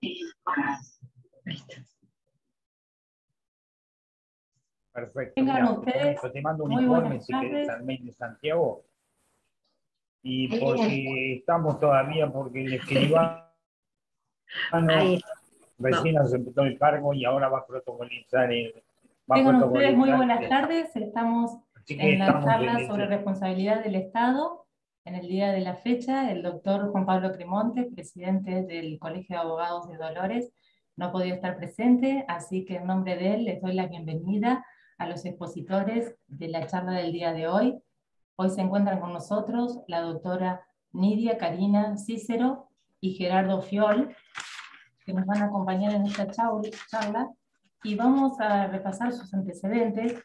Ahí está. Perfecto. Tengan Mira, ustedes te mando un muy informe buenas si querés tardes. al mail de Santiago. Y Ahí porque estamos todavía, porque el escribano Ahí va. recién aceptó el cargo y ahora va a protocolizar Tengan ustedes muy buenas tardes. Estamos así que en la estamos charla en sobre ese. responsabilidad del Estado. En el día de la fecha, el doctor Juan Pablo Cremonte, presidente del Colegio de Abogados de Dolores, no ha podido estar presente, así que en nombre de él les doy la bienvenida a los expositores de la charla del día de hoy. Hoy se encuentran con nosotros la doctora Nidia Karina Cícero y Gerardo Fiol, que nos van a acompañar en esta charla, y vamos a repasar sus antecedentes.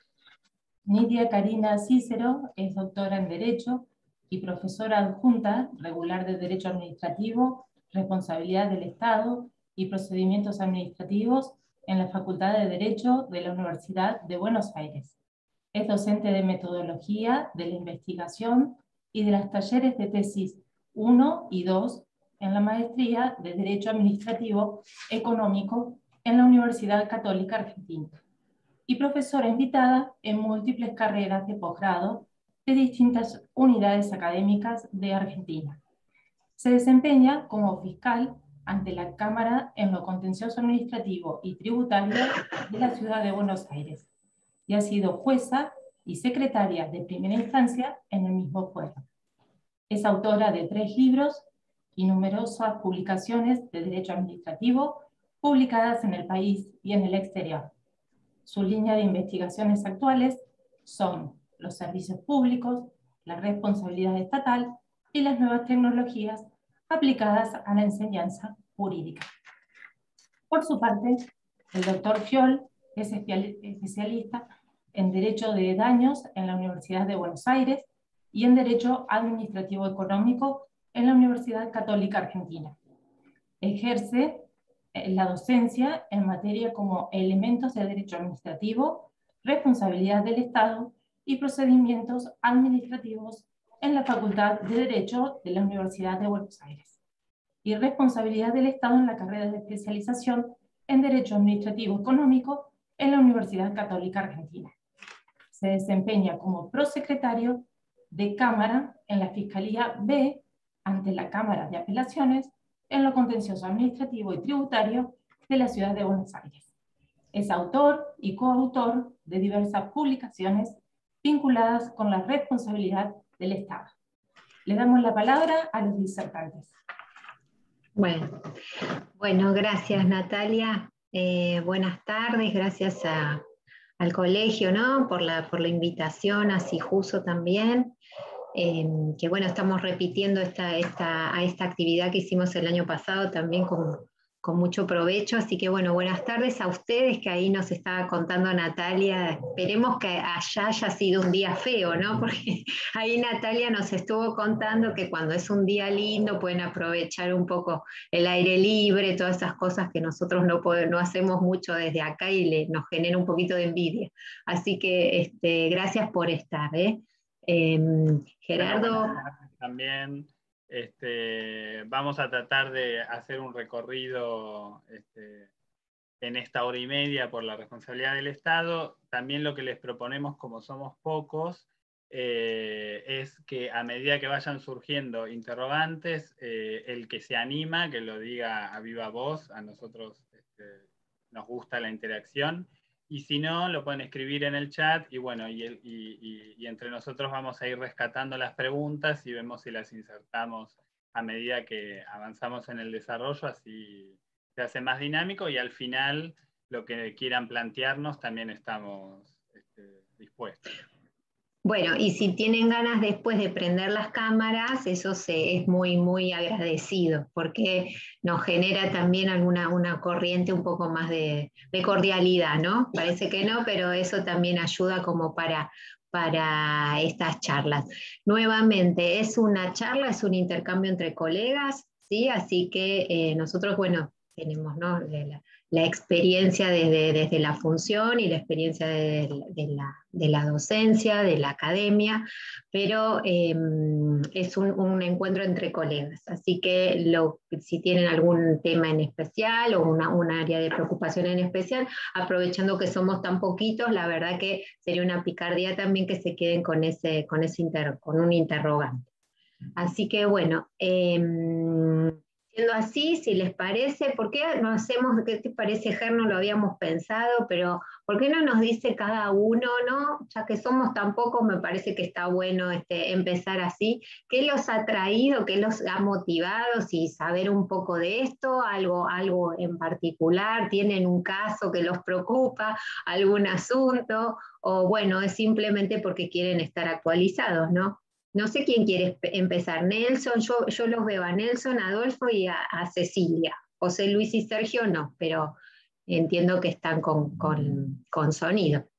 Nidia Karina Cícero es doctora en Derecho y profesora adjunta regular de Derecho Administrativo, Responsabilidad del Estado y Procedimientos Administrativos en la Facultad de Derecho de la Universidad de Buenos Aires. Es docente de Metodología de la Investigación y de los talleres de tesis 1 y 2 en la Maestría de Derecho Administrativo Económico en la Universidad Católica Argentina, y profesora invitada en múltiples carreras de posgrado de distintas unidades académicas de Argentina. Se desempeña como fiscal ante la Cámara en lo contencioso administrativo y tributario de la Ciudad de Buenos Aires, y ha sido jueza y secretaria de primera instancia en el mismo fuero. Es autora de 3 libros y numerosas publicaciones de derecho administrativo publicadas en el país y en el exterior. Su línea de investigaciones actuales son los servicios públicos, la responsabilidad estatal y las nuevas tecnologías aplicadas a la enseñanza jurídica. Por su parte, el doctor Fiol es especialista en Derecho de Daños en la Universidad de Buenos Aires y en Derecho Administrativo Económico en la Universidad Católica Argentina. Ejerce la docencia en materia como elementos de derecho administrativo, responsabilidad del Estado y procedimientos administrativos en la Facultad de Derecho de la Universidad de Buenos Aires, y responsabilidad del Estado en la carrera de especialización en Derecho Administrativo Económico en la Universidad Católica Argentina. Se desempeña como prosecretario de Cámara en la Fiscalía B ante la Cámara de Apelaciones en lo contencioso administrativo y tributario de la Ciudad de Buenos Aires. Es autor y coautor de diversas publicaciones vinculadas con la responsabilidad del Estado. Le damos la palabra a los disertantes. Bueno, gracias Natalia. Buenas tardes, gracias al colegio, ¿no? por la invitación, a Sijuso también. Que bueno, estamos repitiendo esta actividad que hicimos el año pasado también con mucho provecho, así que bueno, buenas tardes a ustedes, que ahí nos estaba contando Natalia. Esperemos que allá haya sido un día feo, ¿no? Porque ahí Natalia nos estuvo contando que cuando es un día lindo pueden aprovechar un poco el aire libre, todas esas cosas que nosotros no hacemos mucho desde acá y nos genera un poquito de envidia. Así que gracias por estar, ¿eh? Gerardo. Bueno, también vamos a tratar de hacer un recorrido en esta hora y media por la responsabilidad del Estado. También lo que les proponemos, como somos pocos, es que a medida que vayan surgiendo interrogantes, el que se anima, que lo diga a viva voz. A nosotros nos gusta la interacción. Y si no, lo pueden escribir en el chat, y bueno, y entre nosotros vamos a ir rescatando las preguntas y vemos si las insertamos a medida que avanzamos en el desarrollo, así se hace más dinámico, y al final lo que quieran plantearnos también estamos dispuestos. Bueno, y si tienen ganas después de prender las cámaras, eso es muy, muy agradecido, porque nos genera también una corriente un poco más de cordialidad, ¿no? Parece que no, pero eso también ayuda como para estas charlas. Nuevamente, es una charla, es un intercambio entre colegas, ¿sí? Así que nosotros, bueno, tenemos, ¿no? La experiencia desde la función y la experiencia de la docencia, de la academia, pero es un encuentro entre colegas. Así que si tienen algún tema en especial o un área de preocupación en especial, aprovechando que somos tan poquitos, la verdad que sería una picardía también que se queden con un interrogante. Así que bueno, siendo así, si les parece, ¿por qué no hacemos, qué te parece, Ger? No lo habíamos pensado, pero ¿por qué no nos dice cada uno, no? Ya que somos tan pocos, me parece que está bueno empezar así. ¿Qué los ha traído, qué los ha motivado? Si saber un poco de esto, algo en particular, tienen un caso que los preocupa, algún asunto, o bueno, es simplemente porque quieren estar actualizados, ¿no? No sé quién quiere empezar. Nelson, yo los veo a Nelson, a Adolfo y a Cecilia. José Luis y Sergio no, pero entiendo que están con sonido.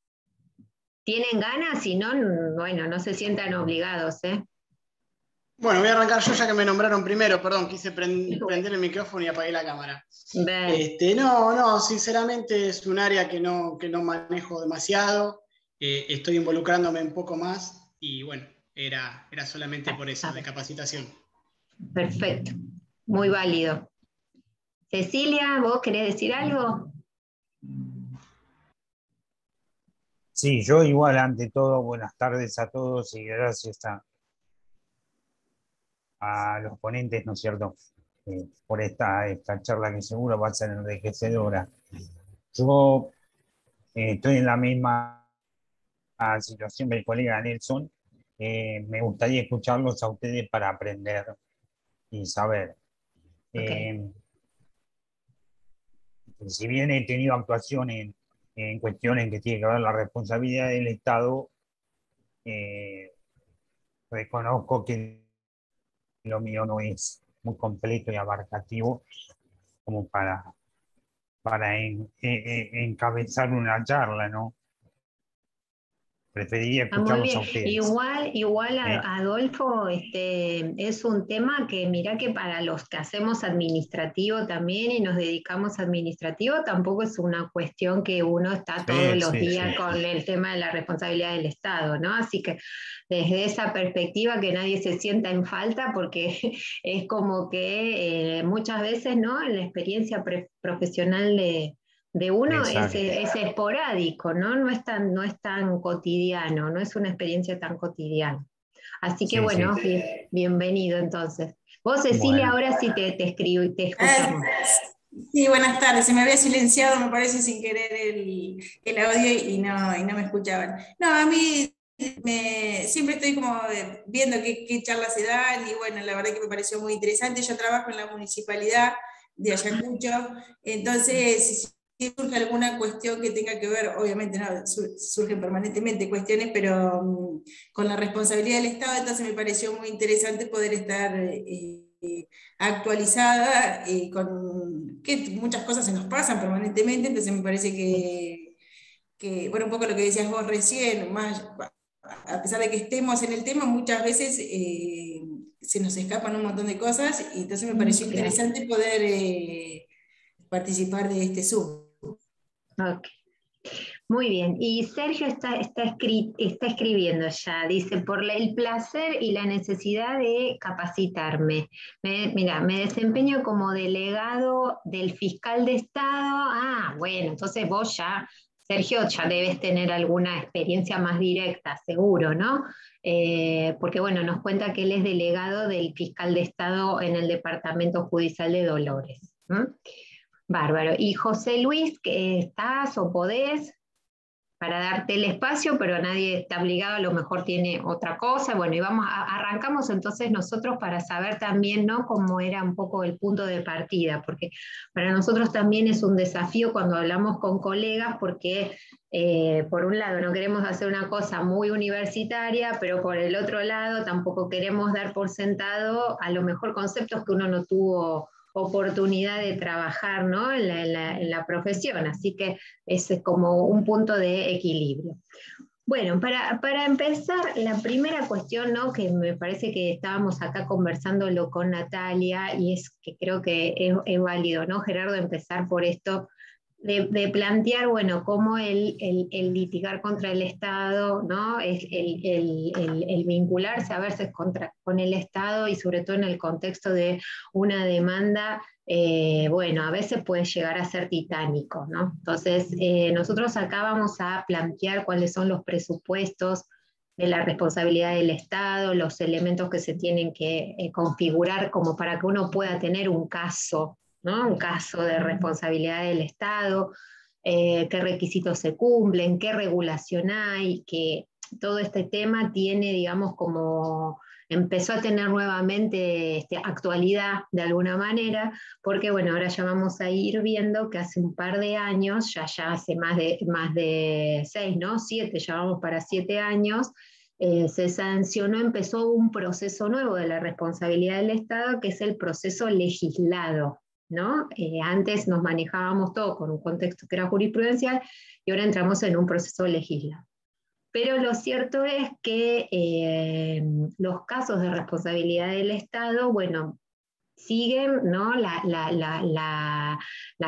¿Tienen ganas? Si no, bueno, no se sientan obligados, ¿eh? Bueno, voy a arrancar yo ya que me nombraron primero, perdón, quise prender el micrófono y apagué la cámara. No, sinceramente es un área que no manejo demasiado, estoy involucrándome un poco más y bueno, era solamente por eso, de capacitación. Perfecto, muy válido. Cecilia, ¿vos querés decir algo? Sí, yo igual, ante todo, buenas tardes a todos y gracias a los ponentes, ¿no es cierto?, por esta charla que seguro va a ser enriquecedora. Yo estoy en la misma situación que el colega Nelson. Me gustaría escucharlos a ustedes para aprender y saber. Okay. Si bien he tenido actuación en cuestiones que tienen que ver la responsabilidad del Estado, reconozco que lo mío no es muy completo y abarcativo como para encabezar una charla, ¿no? Preferiría Muy escucharlos bien. a ustedes. Igual Adolfo, es un tema que mira que para los que hacemos administrativo también y nos dedicamos a administrativo, tampoco es una cuestión que uno está todos los días con el tema de la responsabilidad del Estado, ¿no? Así que desde esa perspectiva que nadie se sienta en falta, porque es como que muchas veces, ¿no? En la experiencia profesional de uno es esporádico, ¿no? No es tan cotidiano, no es una experiencia tan cotidiana. Así que bueno, bienvenido entonces. Vos, Cecilia, ahora sí te escuchamos. Sí, buenas tardes. Se me había silenciado, me parece, sin querer el audio y no me escuchaban. No, a mí siempre estoy como viendo qué charlas se dan y bueno, la verdad que me pareció muy interesante. Yo trabajo en la municipalidad de Ayacucho, entonces si surge alguna cuestión que tenga que ver, obviamente no, surgen permanentemente cuestiones, pero con la responsabilidad del Estado, entonces me pareció muy interesante poder estar actualizada, con que muchas cosas se nos pasan permanentemente, entonces me parece que bueno, un poco lo que decías vos recién, más, a pesar de que estemos en el tema, muchas veces se nos escapan un montón de cosas, y entonces me pareció interesante poder participar de este Zoom. Ok. Muy bien, y Sergio está escribiendo ya, dice, por el placer y la necesidad de capacitarme. Mira, me desempeño como delegado del fiscal de Estado. Bueno, entonces vos ya, Sergio, ya debes tener alguna experiencia más directa, seguro, ¿no? Porque bueno, nos cuenta que él es delegado del fiscal de Estado en el Departamento Judicial de Dolores. Bárbaro. Y José Luis, ¿que estás o podés? Para darte el espacio, pero nadie está obligado, a lo mejor tiene otra cosa. Bueno, y arrancamos entonces nosotros para saber también, ¿no?, cómo era un poco el punto de partida, porque para nosotros también es un desafío cuando hablamos con colegas, porque por un lado no queremos hacer una cosa muy universitaria, pero por el otro lado tampoco queremos dar por sentado a lo mejor conceptos que uno no tuvo oportunidad de trabajar, ¿no?, en la profesión, así que es como un punto de equilibrio. Bueno, para empezar, la primera cuestión, ¿no?, que me parece que estábamos acá conversándolo con Natalia, y es que creo que es válido, ¿no, Gerardo, empezar por esto, de plantear, bueno, cómo el litigar contra el Estado, ¿no?, es el vincularse a veces con el Estado, y sobre todo en el contexto de una demanda, bueno, a veces puede llegar a ser titánico, ¿no? Entonces, nosotros acá vamos a plantear cuáles son los presupuestos de la responsabilidad del Estado, los elementos que se tienen que configurar como para que uno pueda tener un caso, ¿no?, un caso de responsabilidad del Estado, qué requisitos se cumplen, qué regulación hay, que todo este tema tiene, digamos, como empezó a tener nuevamente actualidad de alguna manera, porque bueno, ahora ya vamos a ir viendo que hace un par de años, ya hace más de 6, ¿no? 7, ya vamos para 7 años, se sancionó, empezó un proceso nuevo de la responsabilidad del Estado, que es el proceso legislado, ¿no? Antes nos manejábamos todo con un contexto que era jurisprudencial, y ahora entramos en un proceso legislado. Pero lo cierto es que los casos de responsabilidad del Estado, bueno, siguen, ¿no?, la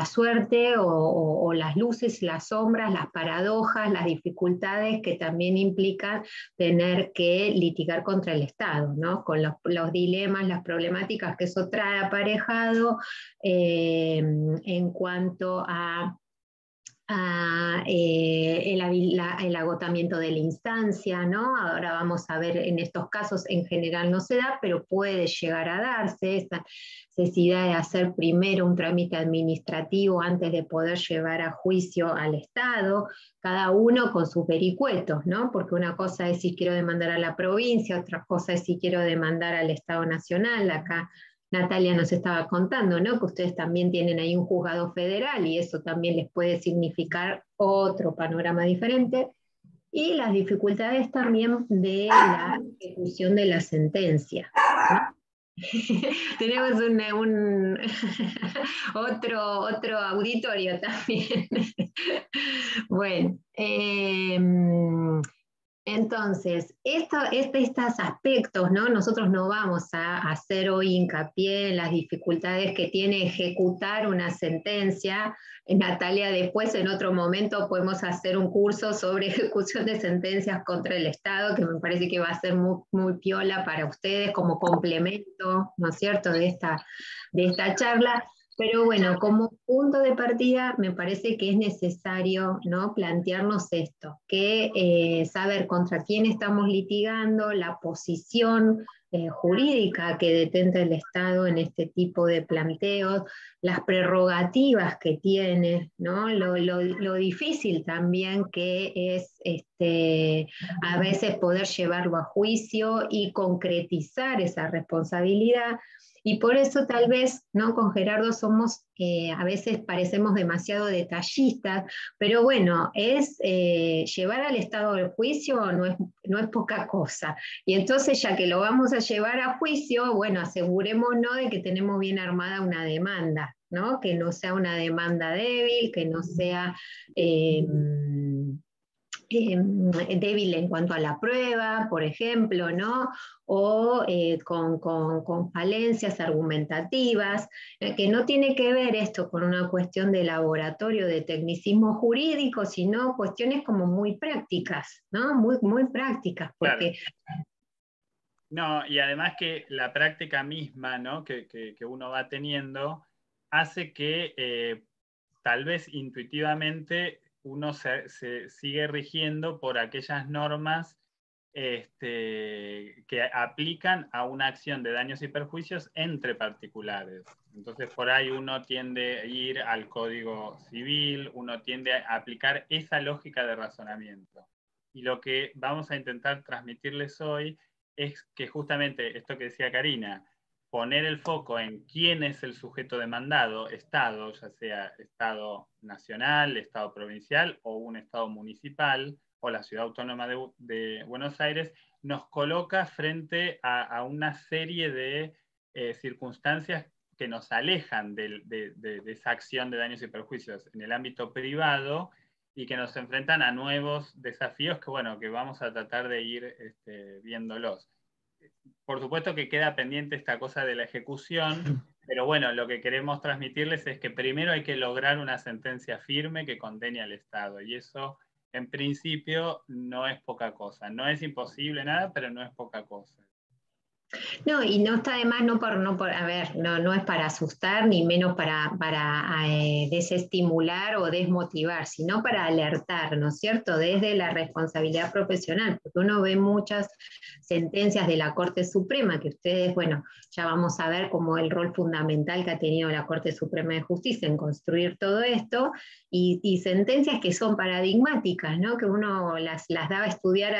suerte o las luces, las sombras, las paradojas, las dificultades que también implican tener que litigar contra el Estado, ¿no?, con los dilemas, las problemáticas que eso trae aparejado en cuanto a el agotamiento de la instancia, ¿no? Ahora vamos a ver, en estos casos en general no se da, pero puede llegar a darse esta necesidad de hacer primero un trámite administrativo antes de poder llevar a juicio al Estado, cada uno con sus vericuetos, ¿no? Porque una cosa es si quiero demandar a la provincia, otra cosa es si quiero demandar al Estado Nacional. Acá Natalia nos estaba contando, ¿no?, que ustedes también tienen ahí un juzgado federal, y eso también les puede significar otro panorama diferente, y las dificultades también de la ejecución de la sentencia, ¿no? Tenemos otro auditorio también. Bueno, entonces, estos aspectos, ¿no?, nosotros no vamos a hacer hoy hincapié en las dificultades que tiene ejecutar una sentencia. Natalia, después en otro momento podemos hacer un curso sobre ejecución de sentencias contra el Estado, que me parece que va a ser muy, muy piola para ustedes como complemento, ¿no es cierto?, de esta charla. Pero bueno, como punto de partida me parece que es necesario, ¿no?, plantearnos esto, que saber contra quién estamos litigando, la posición jurídica que detenta el Estado en este tipo de planteos, las prerrogativas que tiene, ¿no?, lo difícil también que es a veces poder llevarlo a juicio y concretizar esa responsabilidad. Y por eso tal vez, ¿no?, con Gerardo somos, a veces parecemos demasiado detallistas, pero bueno, llevar al Estado al juicio no es poca cosa. Y entonces, ya que lo vamos a llevar a juicio, bueno, asegurémonos de que tenemos bien armada una demanda, ¿no?, que no sea una demanda débil, que no sea débil en cuanto a la prueba, por ejemplo, ¿no?, o con falencias argumentativas, que no tiene que ver esto con una cuestión de laboratorio, de tecnicismo jurídico, sino cuestiones como muy prácticas, ¿no?, muy, muy prácticas, porque... Claro. No, y además que la práctica misma, ¿no?, que uno va teniendo hace que tal vez intuitivamente uno se sigue rigiendo por aquellas normas que aplican a una acción de daños y perjuicios entre particulares. Entonces, por ahí uno tiende a ir al Código Civil, uno tiende a aplicar esa lógica de razonamiento. Y lo que vamos a intentar transmitirles hoy es que justamente esto que decía Karina, poner el foco en quién es el sujeto demandado, Estado, ya sea Estado nacional, Estado provincial o un Estado municipal o la Ciudad Autónoma de Buenos Aires, nos coloca frente a una serie de circunstancias que nos alejan de esa acción de daños y perjuicios en el ámbito privado y que nos enfrentan a nuevos desafíos que, bueno, que vamos a tratar de ir viéndolos. Por supuesto que queda pendiente esta cosa de la ejecución, pero bueno, lo que queremos transmitirles es que primero hay que lograr una sentencia firme que condene al Estado, y eso en principio no es poca cosa. No es imposible nada, pero no es poca cosa. No, y no está de más, no es para asustar, ni menos para desestimular o desmotivar, sino para alertar, ¿no es cierto?, desde la responsabilidad profesional, porque uno ve muchas sentencias de la Corte Suprema, que ustedes, bueno, ya vamos a ver como el rol fundamental que ha tenido la Corte Suprema de Justicia en construir todo esto, y sentencias que son paradigmáticas, ¿no?, que uno las daba a estudiar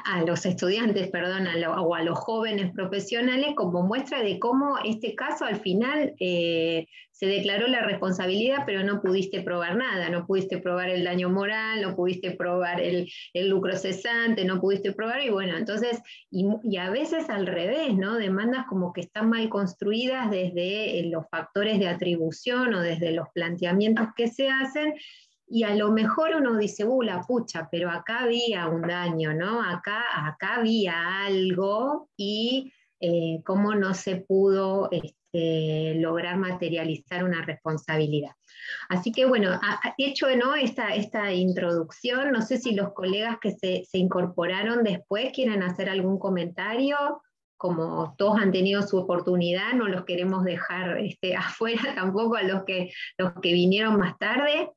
a los estudiantes, perdón, o a los jóvenes profesionales como muestra de cómo este caso al final se declaró la responsabilidad, pero no pudiste probar nada, no pudiste probar el daño moral, no pudiste probar el lucro cesante, no pudiste probar, y bueno, entonces, y a veces al revés, ¿no? Demandas como que están mal construidas desde los factores de atribución o desde los planteamientos que se hacen, y a lo mejor uno dice, la pucha, pero acá había un daño, ¿no? Acá había algo, y cómo no se pudo lograr materializar una responsabilidad. Así que bueno, hecho, ¿no?, esta introducción, no sé si los colegas que se incorporaron después quieren hacer algún comentario. Como todos han tenido su oportunidad, no los queremos dejar afuera tampoco a los que vinieron más tarde.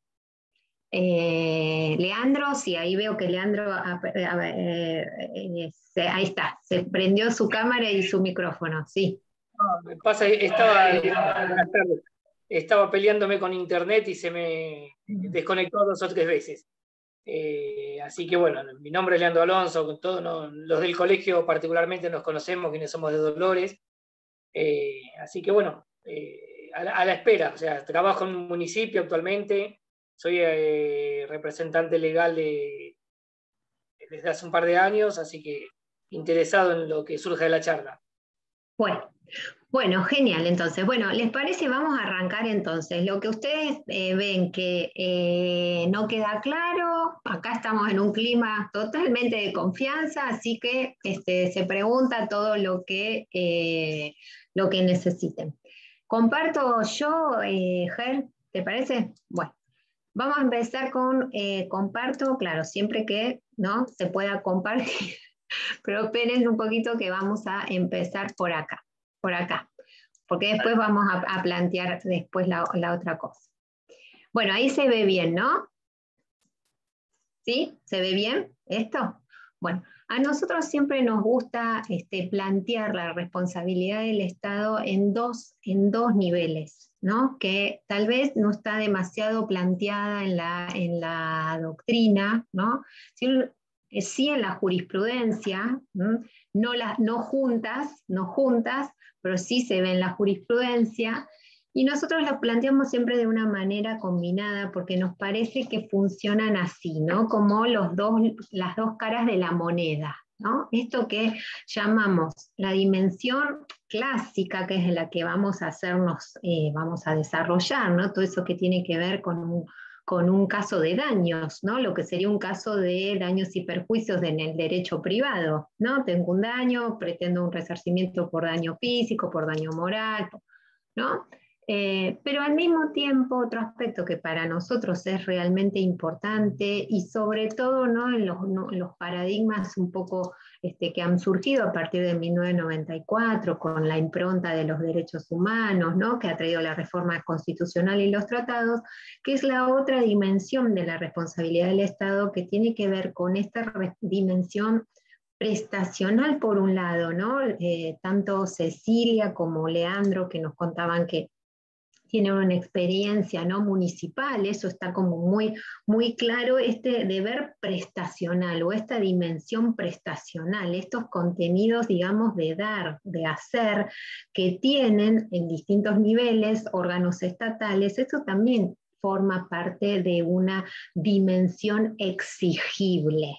Leandro, sí, ahí veo que Leandro, ahí está, se prendió su cámara y su micrófono, sí. No, me pasa, estaba peleándome con internet y se me desconectó 2 o 3 veces. Así que bueno, mi nombre es Leandro Alonso, con todos los del colegio particularmente nos conocemos, quienes somos de Dolores. Así que bueno, a la espera, o sea, trabajo en un municipio actualmente. Soy representante legal desde hace un par de años, así que interesado en lo que surja de la charla. Bueno, genial. Entonces, bueno, ¿les parece? Vamos a arrancar entonces. Lo que ustedes ven que no queda claro, acá estamos en un clima totalmente de confianza, así que se pregunta todo lo que necesiten. Comparto yo, Ger, ¿te parece? Bueno. Vamos a empezar con comparto, claro, siempre que no se pueda compartir, pero esperen un poquito que vamos a empezar por acá, porque después vamos a plantear después la otra cosa. Bueno, ahí se ve bien, ¿no? ¿Sí? ¿Se ve bien esto? Bueno, a nosotros siempre nos gusta plantear la responsabilidad del Estado en dos niveles, ¿no? Que tal vez no está demasiado planteada en la doctrina, ¿no? Sí en la jurisprudencia, no juntas, pero sí se ve en la jurisprudencia, y nosotros lo planteamos siempre de una manera combinada porque nos parece que funcionan así, ¿no? Como las dos caras de la moneda, ¿no? Esto que llamamos la dimensión clásica, que es la que vamos a vamos a desarrollar, ¿no? Todo eso que tiene que ver con un caso de daños, ¿no? Lo que sería un caso de daños y perjuicios en el derecho privado, ¿no? Tengo un daño, pretendo un resarcimiento por daño físico, por daño moral, ¿no? Pero al mismo tiempo, otro aspecto que para nosotros es realmente importante, y sobre todo, ¿no?, en los paradigmas un poco que han surgido a partir de 1994 con la impronta de los derechos humanos, ¿no?, que ha traído la reforma constitucional y los tratados, que es la otra dimensión de la responsabilidad del Estado, que tiene que ver con esta dimensión prestacional por un lado, ¿no? Tanto Cecilia como Leandro, que nos contaban que tienen una experiencia, ¿no?, municipal, eso está como muy, muy claro, deber prestacional o esta dimensión prestacional, estos contenidos, digamos, de dar, de hacer, que tienen en distintos niveles órganos estatales. Eso también forma parte de una dimensión exigible.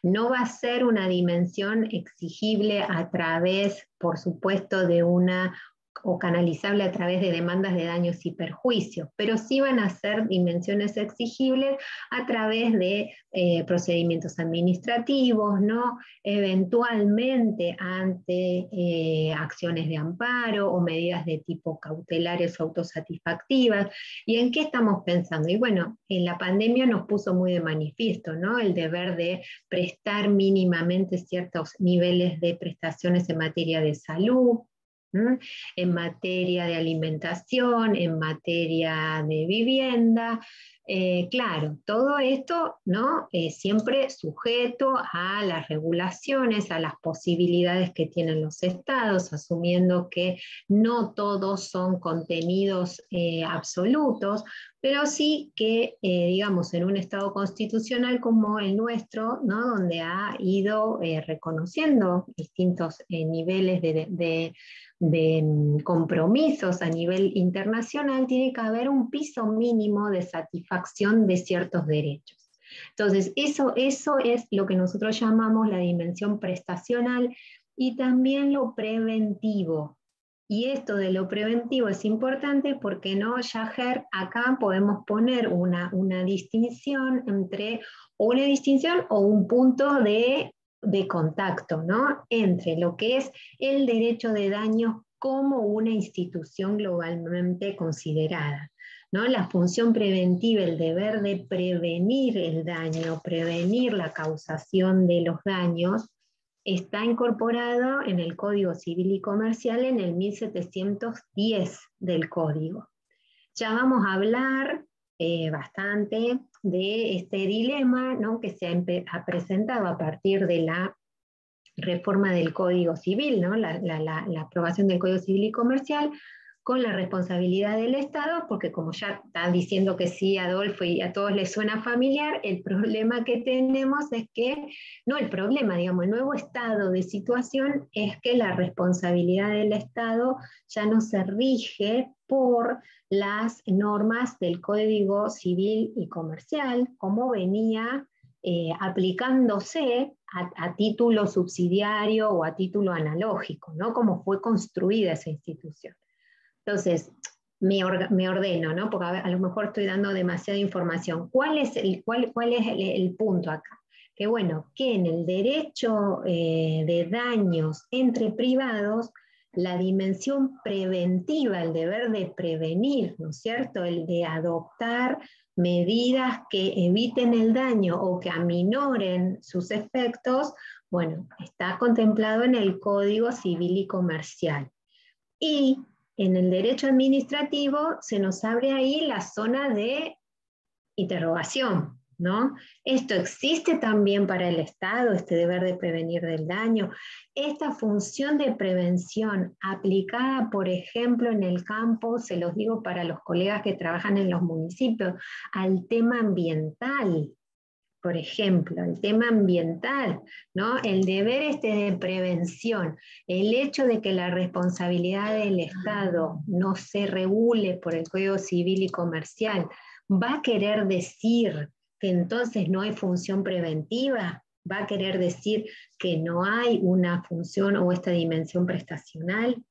No va a ser una dimensión exigible a través, por supuesto, de una o canalizable a través de demandas de daños y perjuicios, pero sí van a ser dimensiones exigibles a través de procedimientos administrativos, ¿no? Eventualmente ante acciones de amparo o medidas de tipo cautelares o autosatisfactivas. ¿Y en qué estamos pensando? Y bueno, en la pandemia nos puso muy de manifiesto, ¿no? El deber de prestar mínimamente ciertos niveles de prestaciones en materia de salud, en materia de alimentación, en materia de vivienda. Claro, todo esto, ¿no? Siempre sujeto a las regulaciones, a las posibilidades que tienen los estados, asumiendo que no todos son contenidos absolutos, pero sí que, digamos, en un estado constitucional como el nuestro, ¿no? Donde ha ido reconociendo distintos niveles de compromisos a nivel internacional, tiene que haber un piso mínimo de satisfacción de ciertos derechos. Entonces, eso es lo que nosotros llamamos la dimensión prestacional y también lo preventivo. Y esto de lo preventivo es importante porque, ¿no, Yaher? Acá podemos poner una distinción entre, una distinción o un punto de contacto, ¿no? Entre lo que es el derecho de daño como una institución globalmente considerada, ¿no? La función preventiva, el deber de prevenir el daño, prevenir la causación de los daños, está incorporado en el Código Civil y Comercial en el 1710 del Código. Ya vamos a hablar bastante de este dilema, ¿no? Que se ha presentado a partir de la reforma del Código Civil, ¿no? La aprobación del Código Civil y Comercial, con la responsabilidad del Estado, porque como ya están diciendo que sí, Adolfo, y a todos les suena familiar, el problema que tenemos es que, no el problema, digamos, el nuevo estado de situación es que la responsabilidad del Estado ya no se rige por las normas del Código Civil y Comercial, como venía aplicándose a título subsidiario o a título analógico, ¿no? Como fue construida esa institución. Entonces, me ordeno, ¿no? Porque a lo mejor estoy dando demasiada información. ¿Cuál es el punto acá? Que bueno, que en el derecho de daños entre privados, la dimensión preventiva, el deber de prevenir, ¿no es cierto? El de adoptar medidas que eviten el daño o que aminoren sus efectos, bueno, está contemplado en el Código Civil y Comercial. Y en el derecho administrativo se nos abre ahí la zona de interrogación, ¿no? Esto existe también para el Estado, este deber de prevenir del daño. Esta función de prevención aplicada, por ejemplo, en el campo, se los digo para los colegas que trabajan en los municipios, al tema ambiental. Por ejemplo, el tema ambiental, ¿no? El deber de prevención, el hecho de que la responsabilidad del Estado no se regule por el Código Civil y Comercial, ¿va a querer decir que entonces no hay función preventiva? ¿Va a querer decir que no hay una función o esta dimensión prestacional?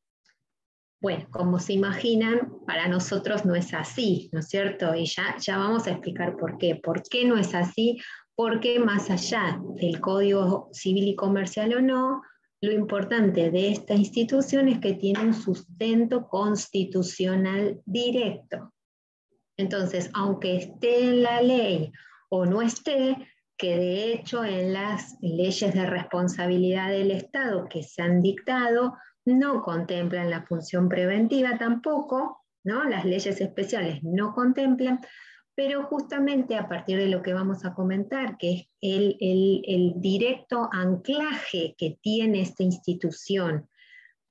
Bueno, como se imaginan, para nosotros no es así, ¿no es cierto? Y ya vamos a explicar por qué. ¿Por qué no es así? Porque más allá del Código Civil y Comercial o no, lo importante de esta institución es que tiene un sustento constitucional directo. Entonces, aunque esté en la ley o no esté, que de hecho en las leyes de responsabilidad del Estado que se han dictado, no contemplan la función preventiva tampoco, ¿no? Las leyes especiales no contemplan, pero justamente a partir de lo que vamos a comentar, que es el directo anclaje que tiene esta institución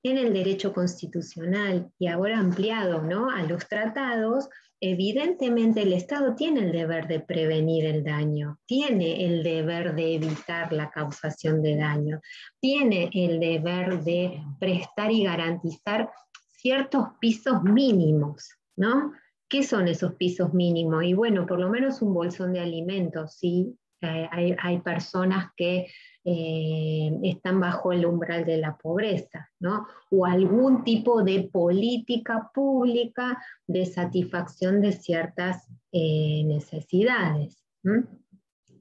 en el derecho constitucional y ahora ampliado, ¿no?, a los tratados, evidentemente el Estado tiene el deber de prevenir el daño, tiene el deber de evitar la causación de daño, tiene el deber de prestar y garantizar ciertos pisos mínimos, ¿no? ¿Qué son esos pisos mínimos? Y bueno, por lo menos un bolsón de alimentos, ¿sí? hay personas que están bajo el umbral de la pobreza, ¿no? O algún tipo de política pública de satisfacción de ciertas necesidades. Claro,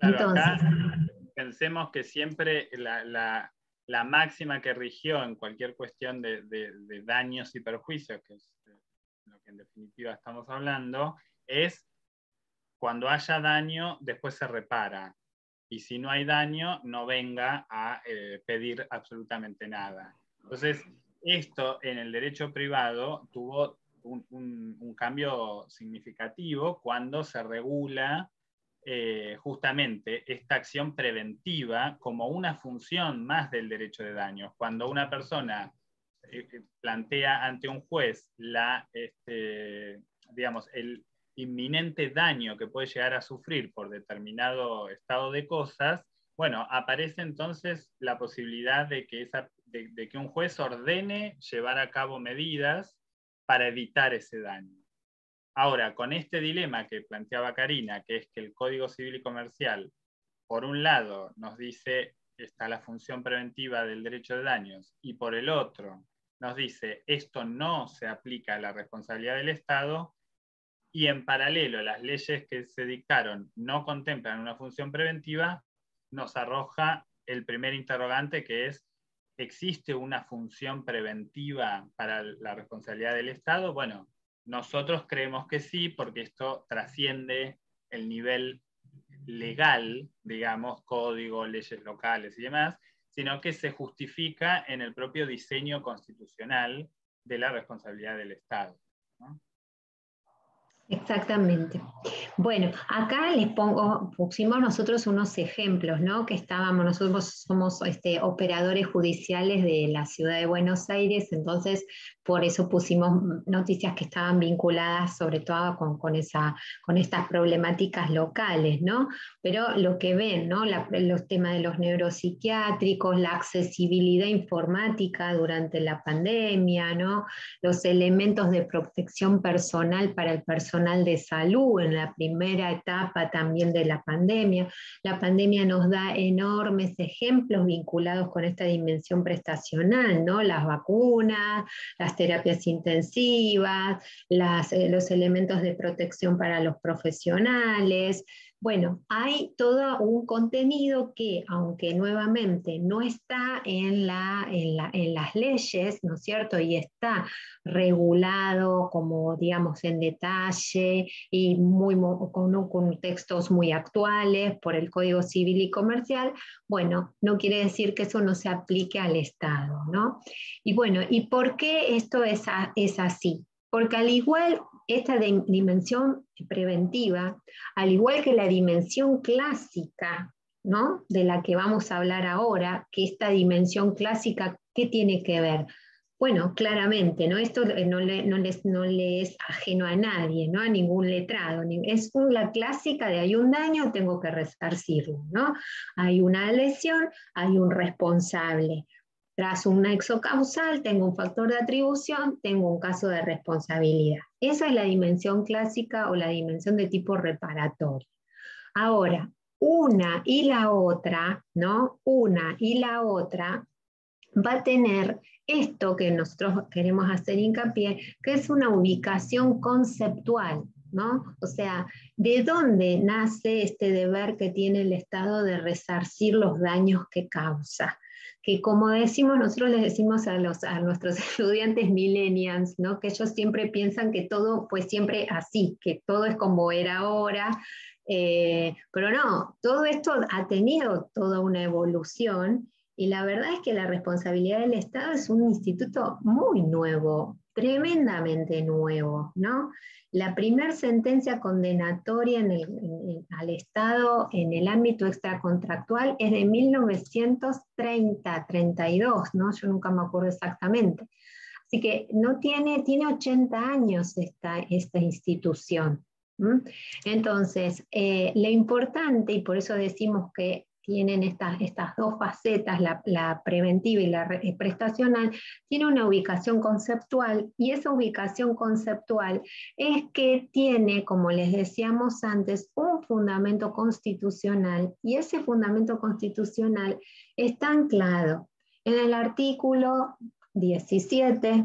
Entonces, acá pensemos que siempre la máxima que rigió en cualquier cuestión de daños y perjuicios, que es lo que en definitiva estamos hablando, es cuando haya daño, después se repara. Y si no hay daño, no venga a pedir absolutamente nada. Entonces, esto en el derecho privado tuvo un cambio significativo cuando se regula justamente esta acción preventiva como una función más del derecho de daños. Cuando una persona plantea ante un juez digamos, el inminente daño que puede llegar a sufrir por determinado estado de cosas, bueno, aparece entonces la posibilidad de que un juez ordene llevar a cabo medidas para evitar ese daño. Ahora, con este dilema que planteaba Karina, que es que el Código Civil y Comercial, por un lado, nos dice que está la función preventiva del derecho de daños, y por el otro, nos dice esto no se aplica a la responsabilidad del Estado, y en paralelo las leyes que se dictaron no contemplan una función preventiva, nos arroja el primer interrogante, que es: ¿existe una función preventiva para la responsabilidad del Estado? Bueno, nosotros creemos que sí, porque esto trasciende el nivel legal, digamos, código, leyes locales y demás, sino que se justifica en el propio diseño constitucional de la responsabilidad del Estado, ¿no? Exactamente. Bueno, acá pusimos nosotros unos ejemplos, ¿no? Nosotros somos operadores judiciales de la ciudad de Buenos Aires, entonces por eso pusimos noticias que estaban vinculadas sobre todo con estas problemáticas locales, ¿no? Pero lo que ven, ¿no? Los temas de los neuropsiquiátricos, la accesibilidad informática durante la pandemia, ¿no? Los elementos de protección personal para el personal de salud en la primera etapa también de la pandemia. La pandemia nos da enormes ejemplos vinculados con esta dimensión prestacional, ¿no? Las vacunas, las terapias intensivas, los elementos de protección para los profesionales. Bueno, hay todo un contenido que, aunque nuevamente no está en las leyes, ¿no es cierto? Y está regulado como, digamos, en detalle y con textos muy actuales por el Código Civil y Comercial, bueno, no quiere decir que eso no se aplique al Estado, ¿no? Y bueno, ¿y por qué esto es así? Porque al igual esta dimensión preventiva, al igual que la dimensión clásica, ¿no? De la que vamos a hablar ahora, que esta dimensión clásica, ¿qué tiene que ver? Bueno, claramente, ¿no? Esto no le es ajeno a nadie, ¿no? A ningún letrado. Es la clásica de hay un daño, tengo que resarcirlo, ¿no? Hay una lesión, hay un responsable. Tras un nexo causal, tengo un factor de atribución, tengo un caso de responsabilidad. Esa es la dimensión clásica o la dimensión de tipo reparatorio. Ahora, una y la otra, ¿no? Una y la otra va a tener esto que nosotros queremos hacer hincapié, que es una ubicación conceptual, ¿no? O sea, ¿de dónde nace este deber que tiene el Estado de resarcir los daños que causa? Que como decimos, nosotros les decimos a nuestros estudiantes millennials, ¿no? Que ellos siempre piensan que todo fue siempre así, que todo es como era ahora, pero no, todo esto ha tenido toda una evolución. Y la verdad es que la responsabilidad del Estado es un instituto muy nuevo, tremendamente nuevo, ¿no? La primera sentencia condenatoria al Estado en el ámbito extracontractual es de 1932, ¿no? Yo nunca me acuerdo exactamente. Así que tiene 80 años esta institución. Entonces, lo importante, y por eso decimos que tienen estas dos facetas, la preventiva y la prestacional, tiene una ubicación conceptual, y esa ubicación conceptual es que tiene, como les decíamos antes, un fundamento constitucional, y ese fundamento constitucional está anclado en el artículo 17,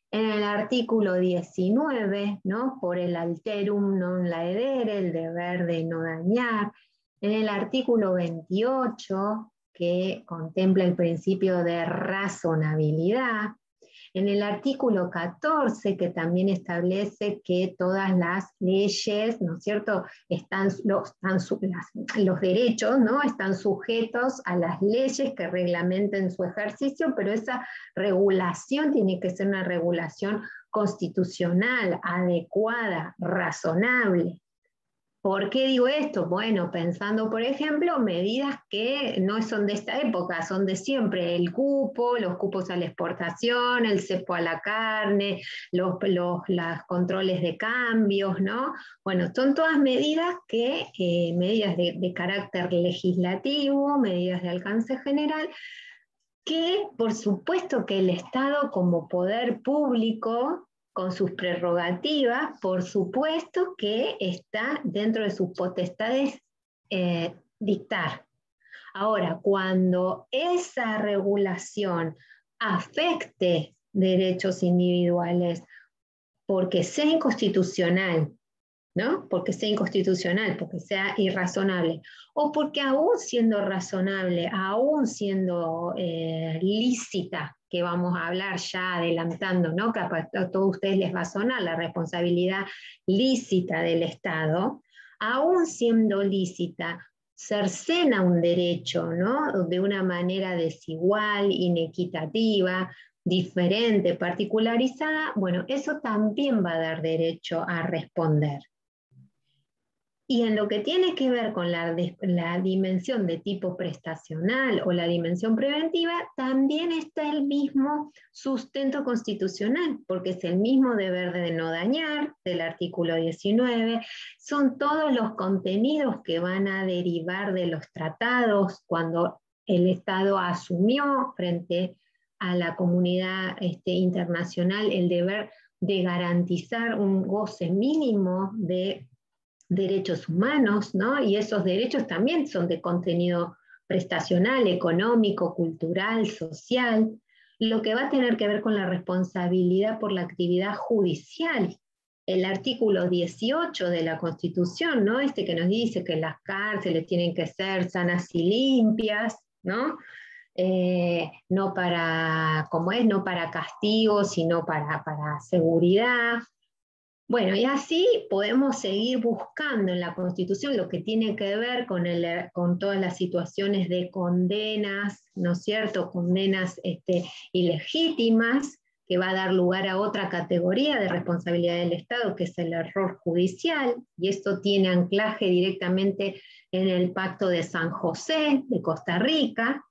en el artículo 19, ¿no? Por el alterum non laedere, el deber de no dañar, en el artículo 28, que contempla el principio de razonabilidad, en el artículo 14, que también establece que todas las leyes, ¿no es cierto?, los derechos, ¿no?, están sujetos a las leyes que reglamenten su ejercicio, pero esa regulación tiene que ser una regulación constitucional, adecuada, razonable. ¿Por qué digo esto? Bueno, pensando, por ejemplo, medidas que no son de esta época, son de siempre: el cupo, los cupos a la exportación, el cepo a la carne, los controles de cambios, ¿no? Bueno, son todas medidas medidas de carácter legislativo, medidas de alcance general, que por supuesto que el Estado como poder público, con sus prerrogativas, por supuesto que está dentro de sus potestades dictar. Ahora, cuando esa regulación afecte derechos individuales porque sea inconstitucional, ¿no? Porque sea inconstitucional, porque sea irrazonable, o porque aún siendo razonable, aún siendo lícita, que vamos a hablar ya adelantando, ¿no?, que a todos ustedes les va a sonar la responsabilidad lícita del Estado, aún siendo lícita, cercena un derecho, ¿no?, de una manera desigual, inequitativa, diferente, particularizada, bueno, eso también va a dar derecho a responder. Y en lo que tiene que ver con la dimensión de tipo prestacional o la dimensión preventiva, también está el mismo sustento constitucional, porque es el mismo deber de no dañar del artículo 19, son todos los contenidos que van a derivar de los tratados cuando el Estado asumió frente a la comunidad internacional el deber de garantizar un goce mínimo de derechos humanos, ¿no? Y esos derechos también son de contenido prestacional, económico, cultural, social, lo que va a tener que ver con la responsabilidad por la actividad judicial. El artículo 18 de la Constitución, ¿no?, que nos dice que las cárceles tienen que ser sanas y limpias, ¿no? No para, no para castigo, sino para seguridad. Bueno, y así podemos seguir buscando en la Constitución lo que tiene que ver con todas las situaciones de condenas, ¿no es cierto?, condenas ilegítimas, que va a dar lugar a otra categoría de responsabilidad del Estado, que es el error judicial, y esto tiene anclaje directamente en el Pacto de San José de Costa Rica.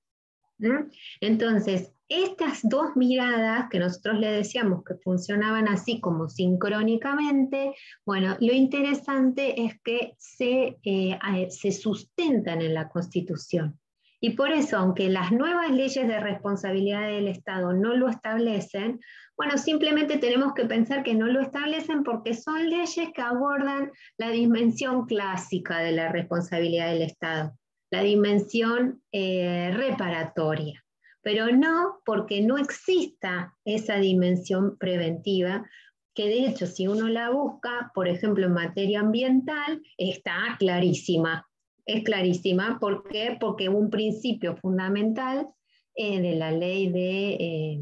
Entonces, estas dos miradas que nosotros le decíamos que funcionaban así como sincrónicamente, bueno, lo interesante es que se sustentan en la Constitución. Y por eso, aunque las nuevas leyes de responsabilidad del Estado no lo establecen, bueno, simplemente tenemos que pensar que no lo establecen porque son leyes que abordan la dimensión clásica de la responsabilidad del Estado, la dimensión reparatoria, pero no porque no exista esa dimensión preventiva, que de hecho si uno la busca, por ejemplo en materia ambiental, está clarísima. Es clarísima, ¿por qué? Porque un principio fundamental de la ley de,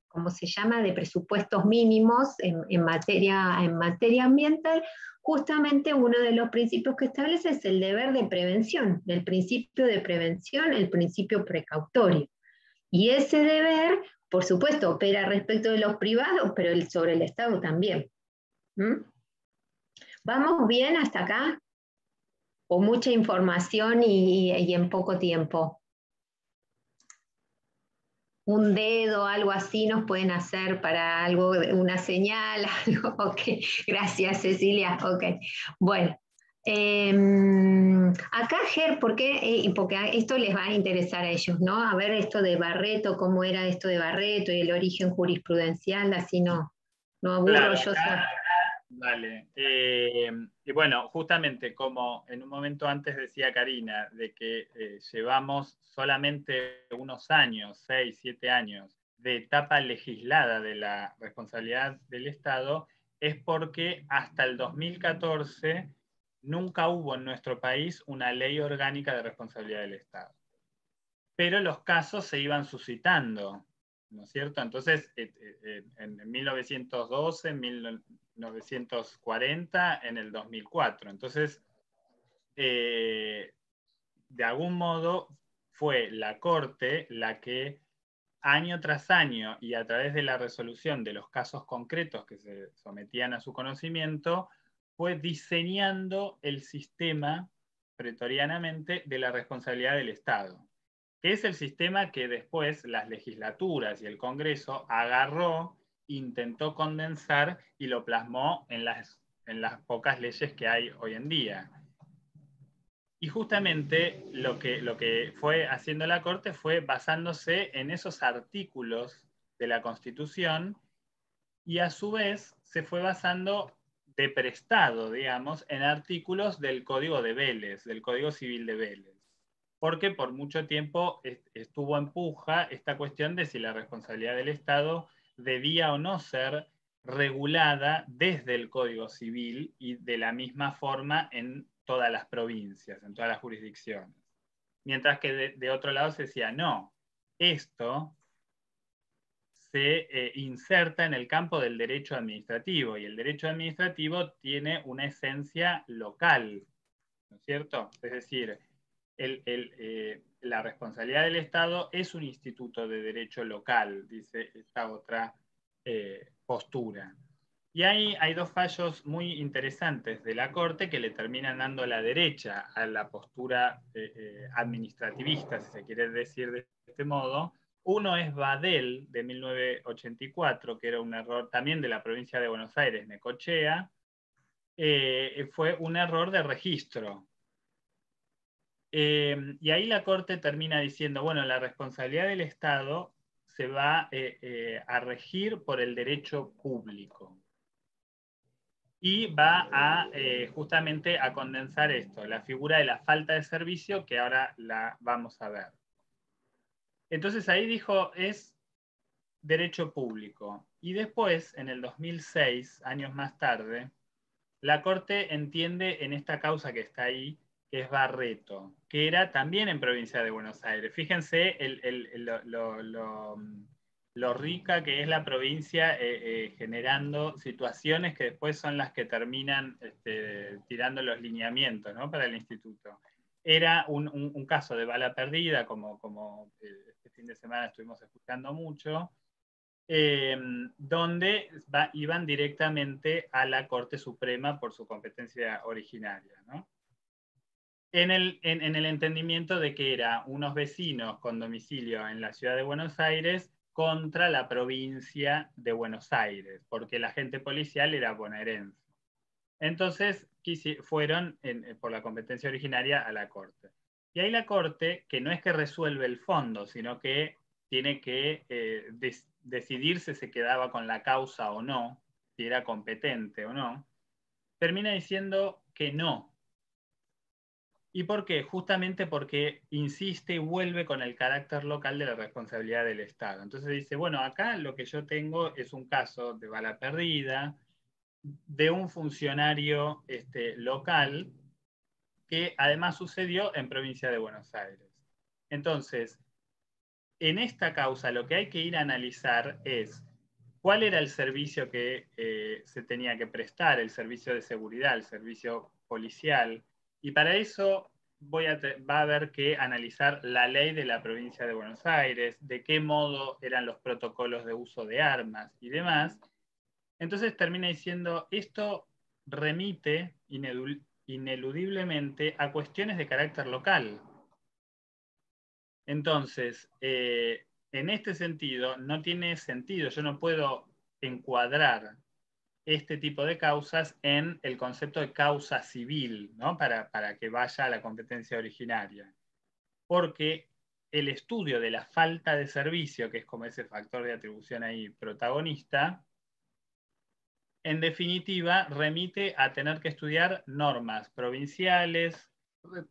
¿cómo se llama?, de presupuestos mínimos en materia ambiental, justamente uno de los principios que establece es el deber de prevención, el principio de prevención, el principio precautorio. Y ese deber, por supuesto, opera respecto de los privados, pero sobre el Estado también. ¿Vamos bien hasta acá? ¿O mucha información y en poco tiempo? Un dedo, algo así nos pueden hacer para algo, una señal, algo. Ok, gracias Cecilia. Ok, bueno, Acá, Ger, ¿por qué? Porque esto les va a interesar a ellos, ¿no? A ver esto de Barreto, cómo era esto de Barreto y el origen jurisprudencial, así no aburro Claro, yo. vale. Y bueno, justamente como en un momento antes decía Karina, de que llevamos solamente unos años, 6, 7 años, de etapa legislada de la responsabilidad del Estado, es porque hasta el 2014 nunca hubo en nuestro país una ley orgánica de responsabilidad del Estado. Pero los casos se iban suscitando, ¿no es cierto? Entonces, en 1912, en 1940, en el 2004. Entonces, de algún modo, fue la Corte la que año tras año y a través de la resolución de los casos concretos que se sometían a su conocimiento, fue diseñando el sistema pretorianamente de la responsabilidad del Estado, que es el sistema que después las legislaturas y el Congreso agarró, intentó condensar y lo plasmó en las pocas leyes que hay hoy en día. Y justamente lo que fue haciendo la Corte fue basándose en esos artículos de la Constitución y a su vez se fue basando de prestado, digamos, en artículos del Código de Vélez, del Código Civil de Vélez. Porque por mucho tiempo estuvo en puja esta cuestión de si la responsabilidad del Estado debía o no ser regulada desde el Código Civil y de la misma forma en todas las provincias, en todas las jurisdicciones. Mientras que de otro lado se decía, no, esto se inserta en el campo del derecho administrativo y el derecho administrativo tiene una esencia local, ¿no es cierto? Es decir, la responsabilidad del Estado es un instituto de derecho local, dice esta otra postura. Y ahí hay dos fallos muy interesantes de la Corte que le terminan dando la derecha a la postura administrativista, si se quiere decir de este modo. Uno es Badel, de 1984, que era un error también de la provincia de Buenos Aires, Necochea. Fue un error de registro. Y ahí la Corte termina diciendo, bueno, la responsabilidad del Estado se va a regir por el derecho público. Y va a justamente a condensar esto, la figura de la falta de servicio, que ahora la vamos a ver. Entonces ahí dijo, es derecho público. Y después, en el 2006, años más tarde, la Corte entiende en esta causa que está ahí, que es Barreto, que era también en provincia de Buenos Aires. Fíjense lo rica que es la provincia generando situaciones que después son las que terminan tirando los lineamientos, ¿no? Para el instituto. Era un caso de bala perdida, como este fin de semana estuvimos escuchando mucho, donde iban directamente a la Corte Suprema por su competencia originaria, ¿no? En el entendimiento de que eran unos vecinos con domicilio en la ciudad de Buenos Aires contra la provincia de Buenos Aires, porque el agente policial era bonaerense. Entonces fueron por la competencia originaria a la Corte. Y ahí la Corte, que no es que resuelve el fondo, sino que tiene que decidir si se quedaba con la causa o no, si era competente o no, termina diciendo que no. ¿Y por qué? Justamente porque insiste y vuelve con el carácter local de la responsabilidad del Estado. Entonces dice, bueno, acá lo que yo tengo es un caso de bala perdida, de un funcionario local que además sucedió en provincia de Buenos Aires. Entonces, en esta causa lo que hay que ir a analizar es cuál era el servicio que se tenía que prestar, el servicio de seguridad, el servicio policial, y para eso va a haber que analizar la ley de la provincia de Buenos Aires, de qué modo eran los protocolos de uso de armas y demás. Entonces termina diciendo, esto remite ineludiblemente a cuestiones de carácter local. Entonces, en este sentido, no tiene sentido, yo no puedo encuadrar este tipo de causas en el concepto de causa civil, ¿no? Para que vaya a la competencia originaria. Porque el estudio de la falta de servicio, que es como ese factor de atribución ahí protagonista, en definitiva remite a tener que estudiar normas provinciales,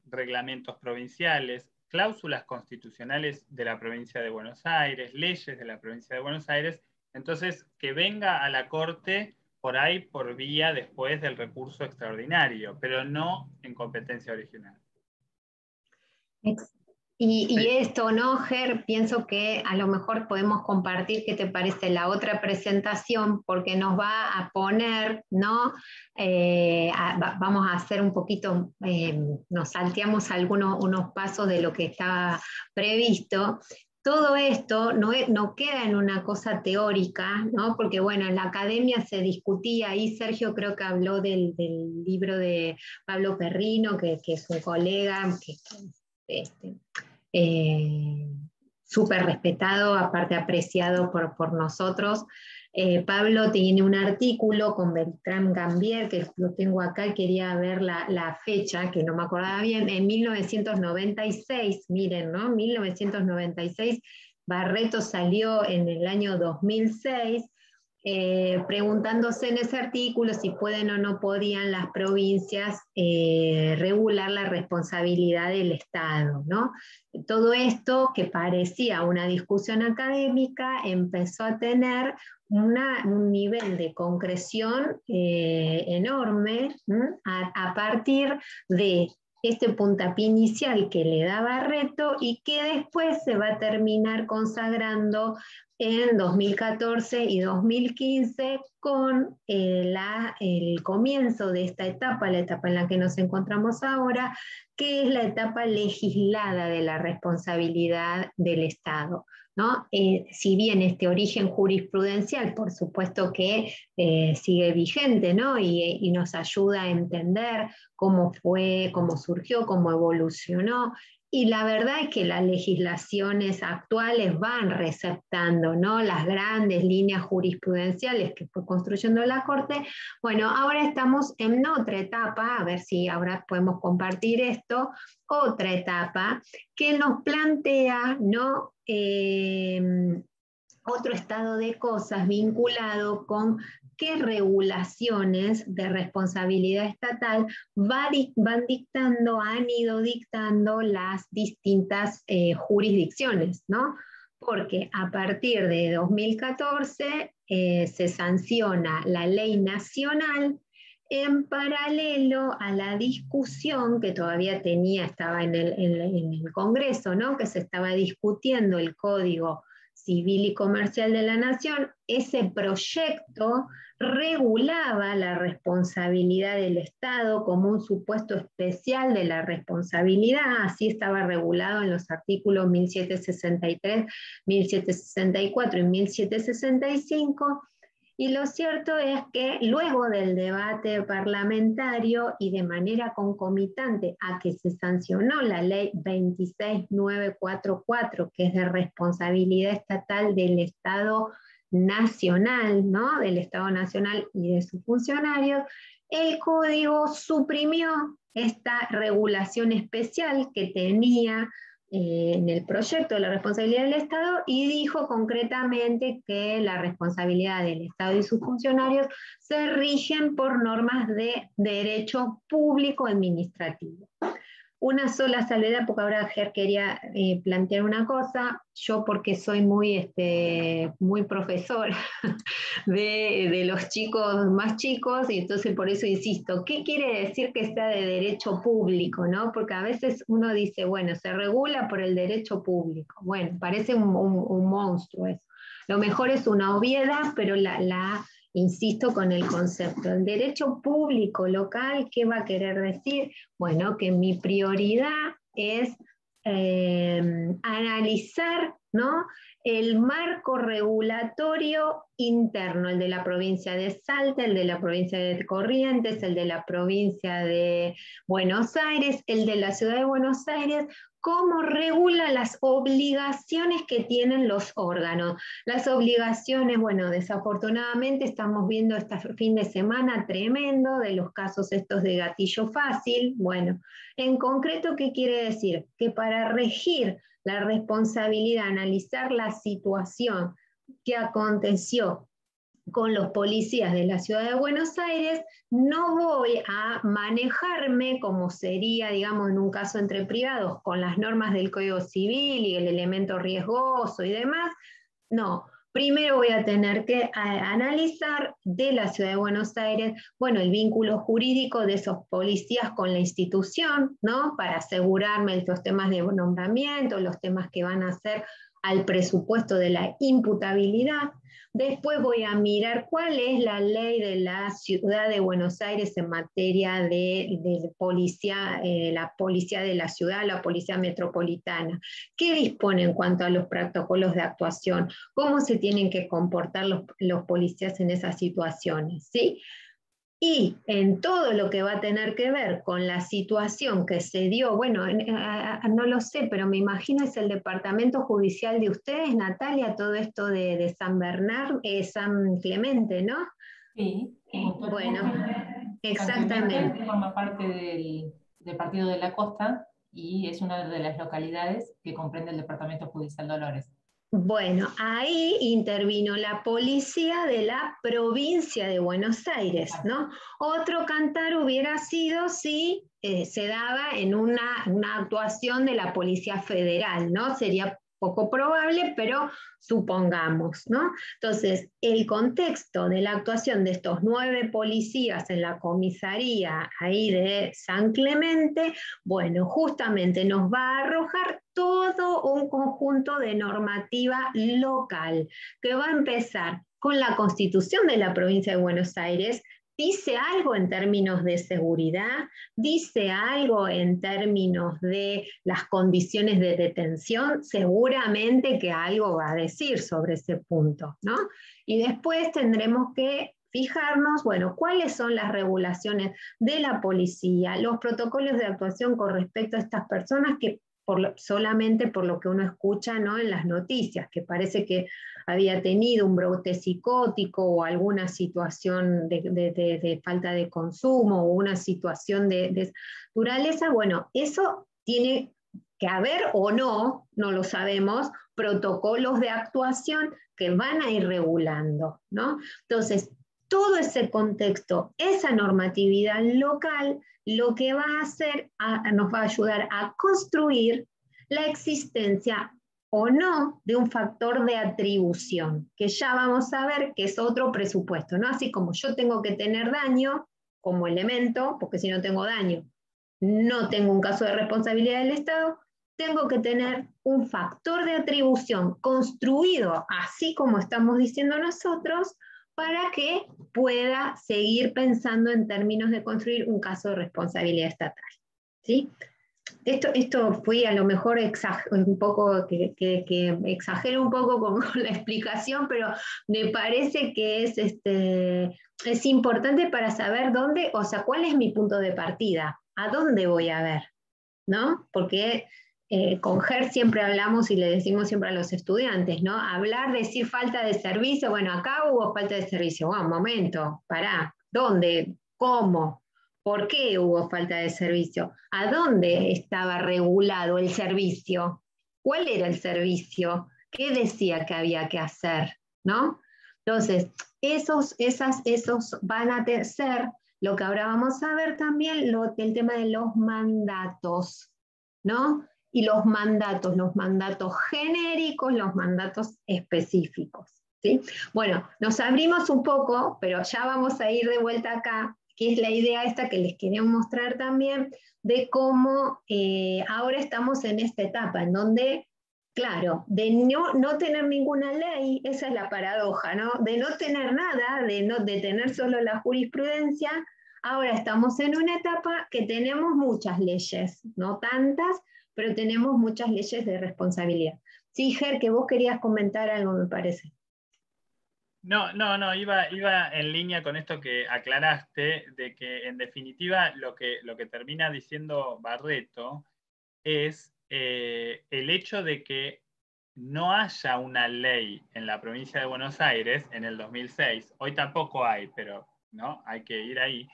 reglamentos provinciales, cláusulas constitucionales de la provincia de Buenos Aires, leyes de la provincia de Buenos Aires, entonces que venga a la Corte por ahí por vía después del recurso extraordinario, pero no en competencia original. Y esto, ¿no, Ger? Pienso que a lo mejor podemos compartir qué te parece la otra presentación, porque nos va a poner, ¿no? Vamos a hacer un poquito, nos salteamos unos pasos de lo que estaba previsto. Todo esto no queda en una cosa teórica, ¿no? Porque bueno, en la academia se discutía, ahí Sergio creo que habló del libro de Pablo Perrino, que es un colega, súper respetado, aparte apreciado por nosotros. Pablo tiene un artículo con Bertrand Gambier, que lo tengo acá, quería ver la fecha, que no me acordaba bien, en 1996, miren, ¿no? 1996, Barreto salió en el año 2006, preguntándose en ese artículo si pueden o no podían las provincias regular la responsabilidad del Estado, ¿no? Todo esto que parecía una discusión académica empezó a tener un nivel de concreción enorme a partir de este puntapié inicial que le da Barreto y que después se va a terminar consagrando en 2014 y 2015 con el comienzo de esta etapa, la etapa en la que nos encontramos ahora, que es la etapa legislada de la responsabilidad del Estado, ¿no? Si bien este origen jurisprudencial, por supuesto que sigue vigente, ¿no? Y nos ayuda a entender cómo fue, cómo surgió, cómo evolucionó. Y la verdad es que las legislaciones actuales van receptando, ¿no? Las grandes líneas jurisprudenciales que fue construyendo la Corte. Bueno, ahora estamos en otra etapa, a ver si ahora podemos compartir esto, otra etapa que nos plantea, ¿no? Otro estado de cosas vinculado con qué regulaciones de responsabilidad estatal han ido dictando las distintas jurisdicciones, ¿no? Porque a partir de 2014 se sanciona la ley nacional en paralelo a la discusión que todavía estaba en el Congreso, ¿no? Que se estaba discutiendo el Código Civil y Comercial de la Nación. Ese proyecto regulaba la responsabilidad del Estado como un supuesto especial de la responsabilidad, así estaba regulado en los artículos 1763, 1764 y 1765, y lo cierto es que luego del debate parlamentario y de manera concomitante a que se sancionó la ley 26944, que es de responsabilidad estatal del Estado Nacional, ¿no? Del Estado Nacional y de sus funcionarios, el Código suprimió esta regulación especial que tenía en el proyecto de la responsabilidad del Estado y dijo concretamente que la responsabilidad del Estado y sus funcionarios se rigen por normas de derecho público administrativo. Una sola salvedad, porque ahora Ger quería plantear una cosa, yo porque soy muy profesora de los chicos más chicos, y entonces por eso insisto, ¿qué quiere decir que sea de derecho público? ¿No? Porque a veces uno dice, bueno, se regula por el derecho público. Bueno, parece un monstruo eso. Lo mejor es una obviedad, pero insisto con el concepto. El derecho público local, ¿qué va a querer decir? Bueno, que mi prioridad es analizar, ¿no? el marco regulatorio interno, el de la provincia de Salta, el de la provincia de Corrientes, el de la provincia de Buenos Aires, el de la ciudad de Buenos Aires, cómo regula las obligaciones que tienen los órganos. Las obligaciones, bueno, desafortunadamente estamos viendo este fin de semana tremendo de los casos estos de gatillo fácil. Bueno, en concreto, ¿qué quiere decir? Que para regir la responsabilidad, analizar la situación que aconteció con los policías de la ciudad de Buenos Aires, no voy a manejarme como sería, digamos, en un caso entre privados, con las normas del Código Civil y el elemento riesgoso y demás. No, primero voy a tener que analizar de la ciudad de Buenos Aires, bueno, el vínculo jurídico de esos policías con la institución, ¿no? Para asegurarme los temas de nombramiento, los temas que van a hacer al presupuesto de la imputabilidad. Después voy a mirar cuál es la ley de la ciudad de Buenos Aires en materia de policía, la policía de la ciudad, la policía metropolitana. ¿Qué dispone en cuanto a los protocolos de actuación? ¿Cómo se tienen que comportar los policías en esas situaciones? ¿Sí? Y en todo lo que va a tener que ver con la situación que se dio, bueno, no lo sé, pero me imagino es el departamento judicial de ustedes, Natalia, todo esto de San Bernardo, San Clemente, ¿no? Sí, bueno, exactamente. San Clemente forma parte del Partido de la Costa y es una de las localidades que comprende el Departamento Judicial Dolores. Bueno, ahí intervino la policía de la provincia de Buenos Aires, ¿no? Otro cantar hubiera sido si se daba en una actuación de la Policía Federal, ¿no? Sería poco probable, pero supongamos, ¿no? Entonces, el contexto de la actuación de estos 9 policías en la comisaría ahí de San Clemente, bueno, justamente nos va a arrojar todo un conjunto de normativa local que va a empezar con la Constitución de la provincia de Buenos Aires. ¿Dice algo en términos de seguridad? ¿Dice algo en términos de las condiciones de detención? Seguramente que algo va a decir sobre ese punto, ¿no? Y después tendremos que fijarnos, bueno, cuáles son las regulaciones de la policía, los protocolos de actuación con respecto a estas personas que solamente por lo que uno escucha, ¿no? En las noticias, que parece que había tenido un brote psicótico o alguna situación de falta de consumo o una situación de naturaleza. Bueno, eso tiene que haber o no, no lo sabemos, protocolos de actuación que van a ir regulando, ¿no? Entonces, todo ese contexto, esa normatividad local, lo que va a hacer, nos va a ayudar a construir la existencia o no de un factor de atribución, que ya vamos a ver que es otro presupuesto, ¿no? Así como yo tengo que tener daño como elemento, porque si no tengo daño, no tengo un caso de responsabilidad del Estado, tengo que tener un factor de atribución construido, así como estamos diciendo nosotros, para que pueda seguir pensando en términos de construir un caso de responsabilidad estatal. ¿Sí? Esto fui a lo mejor un poco, que exagero un poco con la explicación, pero me parece que es importante para saber dónde, o sea, cuál es mi punto de partida, a dónde voy a ver, ¿no? Porque con GER siempre hablamos y le decimos siempre a los estudiantes, ¿no? Hablar, decir falta de servicio, bueno, acá hubo falta de servicio, bueno, un momento, pará, ¿dónde? ¿Cómo? ¿Por qué hubo falta de servicio? ¿A dónde estaba regulado el servicio? ¿Cuál era el servicio? ¿Qué decía que había que hacer? ¿No? Entonces, esos van a ser lo que ahora vamos a ver también, el tema de los mandatos, ¿no? Y los mandatos genéricos, los mandatos específicos, ¿sí? Bueno, nos abrimos un poco, pero ya vamos a ir de vuelta acá, que es la idea esta que les quería mostrar también, de cómo ahora estamos en esta etapa, en donde, claro, de no tener ninguna ley, esa es la paradoja, ¿no? De no tener nada, de tener solo la jurisprudencia, ahora estamos en una etapa que tenemos muchas leyes, no tantas, pero tenemos muchas leyes de responsabilidad. Sí, Ger, que vos querías comentar algo, me parece. No, iba en línea con esto que aclaraste, de que en definitiva lo que termina diciendo Barreto es el hecho de que no haya una ley en la provincia de Buenos Aires en el 2006, hoy tampoco hay, pero ¿no? Hay que ir ahí.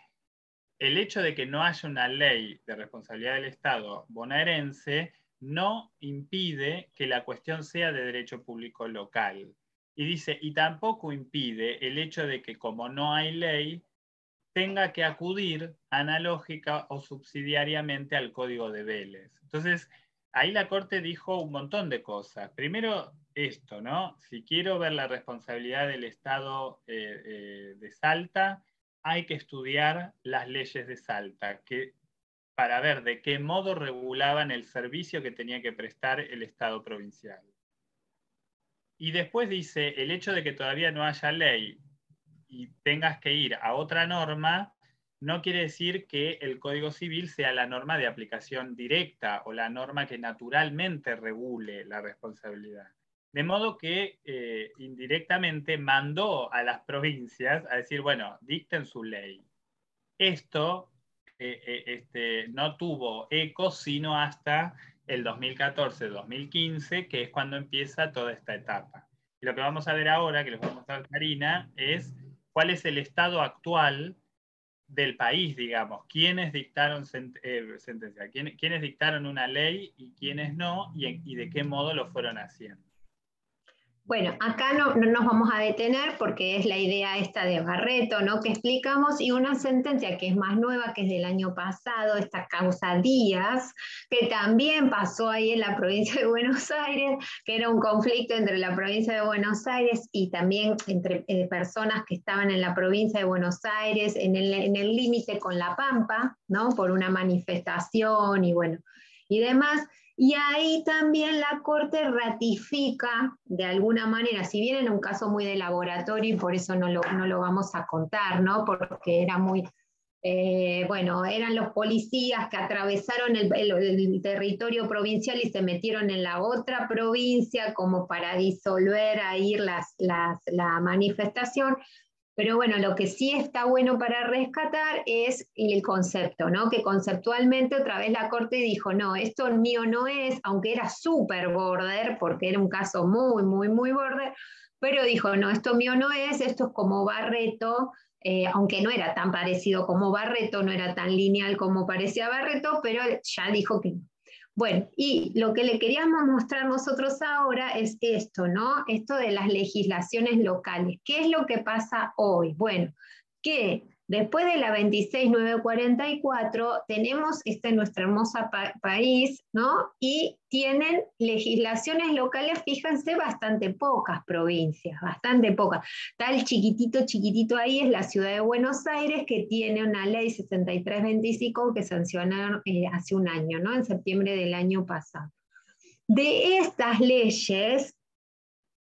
El hecho de que no haya una ley de responsabilidad del Estado bonaerense no impide que la cuestión sea de derecho público local. Y dice, y tampoco impide el hecho de que como no hay ley, tenga que acudir analógica o subsidiariamente al Código de Vélez. Entonces, ahí la Corte dijo un montón de cosas. Primero, esto, ¿no? Si quiero ver la responsabilidad del Estado de Salta, hay que estudiar las leyes de Salta, para ver de qué modo regulaban el servicio que tenía que prestar el Estado provincial. Y después dice, el hecho de que todavía no haya ley y tengas que ir a otra norma, no quiere decir que el Código Civil sea la norma de aplicación directa o la norma que naturalmente regule la responsabilidad. De modo que indirectamente mandó a las provincias a decir, bueno, dicten su ley. Esto no tuvo eco sino hasta el 2014-2015, que es cuando empieza toda esta etapa. Y lo que vamos a ver ahora, que les voy a mostrar Karina, es cuál es el estado actual del país, digamos, quiénes dictaron sentencia, quiénes dictaron una ley y quiénes no, y de qué modo lo fueron haciendo. Bueno, acá no nos vamos a detener porque es la idea esta de Barreto, ¿no? Que explicamos, y una sentencia que es más nueva, que es del año pasado, esta causa Díaz, que también pasó ahí en la provincia de Buenos Aires, que era un conflicto entre la provincia de Buenos Aires y también entre personas que estaban en la provincia de Buenos Aires, en el límite con La Pampa, ¿no? Por una manifestación y bueno, y demás. Y ahí también la Corte ratifica, de alguna manera, si bien era un caso muy de laboratorio y por eso no lo vamos a contar, ¿no? Porque era muy, bueno, eran los policías que atravesaron el territorio provincial y se metieron en la otra provincia como para disolver ahí la manifestación. Pero bueno, lo que sí está bueno para rescatar es el concepto, ¿no? Que conceptualmente otra vez la Corte dijo, no, esto mío no es, aunque era súper border, porque era un caso muy, muy, muy border, pero dijo, no, esto mío no es, esto es como Barreto, aunque no era tan parecido como Barreto, no era tan lineal como parecía Barreto, pero ya dijo que no. Bueno, y lo que le queríamos mostrar nosotros ahora es esto, ¿no? Esto de las legislaciones locales. ¿Qué es lo que pasa hoy? Bueno, que después de la 26944 tenemos nuestro hermoso país, ¿no? Y tienen legislaciones locales, fíjense, bastante pocas provincias, bastante pocas. Tal chiquitito ahí es la ciudad de Buenos Aires, que tiene una ley 6325 que sancionaron hace un año, ¿no? En septiembre del año pasado. De estas leyes,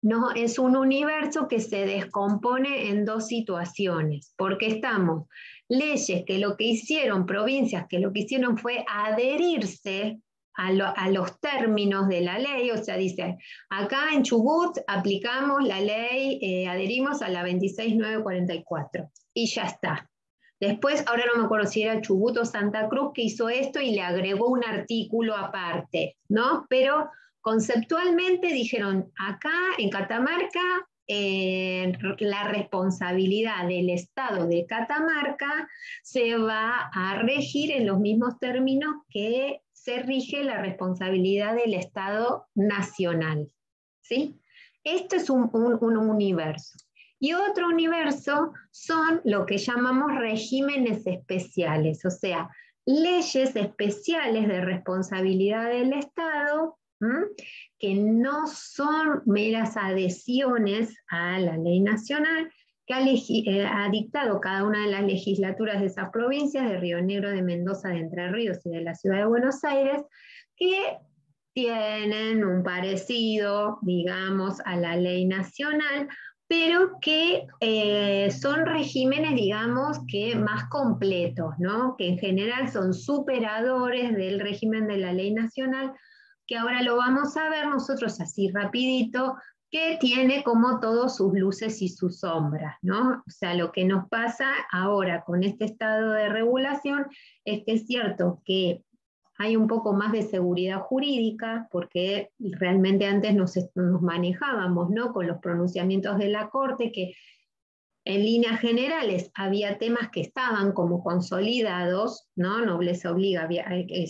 no, es un universo que se descompone en dos situaciones, porque estamos leyes que lo que hicieron, provincias que lo que hicieron fue adherirse a los términos de la ley, o sea, dice, acá en Chubut aplicamos la ley, adherimos a la 26944, y ya está. Después, ahora no me acuerdo si era Chubut o Santa Cruz que hizo esto y le agregó un artículo aparte, ¿no? Pero conceptualmente dijeron, acá en Catamarca, la responsabilidad del Estado de Catamarca se va a regir en los mismos términos que se rige la responsabilidad del Estado nacional, ¿sí? Esto es un universo. Y otro universo son lo que llamamos regímenes especiales, o sea, leyes especiales de responsabilidad del Estado, que no son meras adhesiones a la ley nacional, que ha dictado cada una de las legislaturas de esas provincias, de Río Negro, de Mendoza, de Entre Ríos y de la Ciudad de Buenos Aires, que tienen un parecido, digamos, a la ley nacional, pero que son regímenes, digamos, que más completos, ¿no? Que en general son superadores del régimen de la ley nacional, que ahora lo vamos a ver nosotros así rapidito, que tiene como todos sus luces y sus sombras, ¿no? O sea, lo que nos pasa ahora con este estado de regulación es que es cierto que hay un poco más de seguridad jurídica, porque realmente antes nos manejábamos, ¿no?, con los pronunciamientos de la Corte, que en líneas generales había temas que estaban como consolidados, ¿no? Nobleza obliga,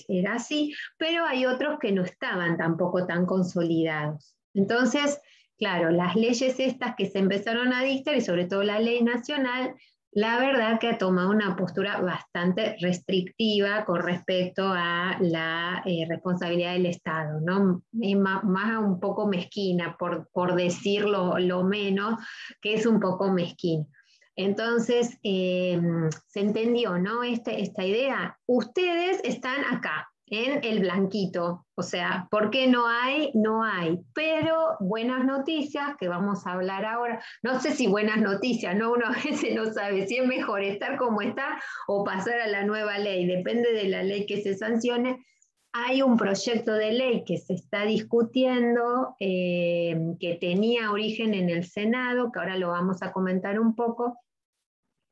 era así, pero hay otros que no estaban tampoco tan consolidados. Entonces, claro, las leyes estas que se empezaron a dictar, y sobre todo la ley nacional, la verdad que ha tomado una postura bastante restrictiva con respecto a la responsabilidad del Estado, ¿no? Más un poco mezquina, por decirlo lo menos, que es un poco mezquina. Entonces, se entendió, ¿no? Esta idea. Ustedes están acá, en el blanquito, o sea, ¿por qué no hay? No hay, pero buenas noticias, que vamos a hablar ahora, no sé si buenas noticias, ¿no? Uno a veces no sabe si es mejor estar como está o pasar a la nueva ley, depende de la ley que se sancione. Hay un proyecto de ley que se está discutiendo, que tenía origen en el Senado, que ahora lo vamos a comentar un poco,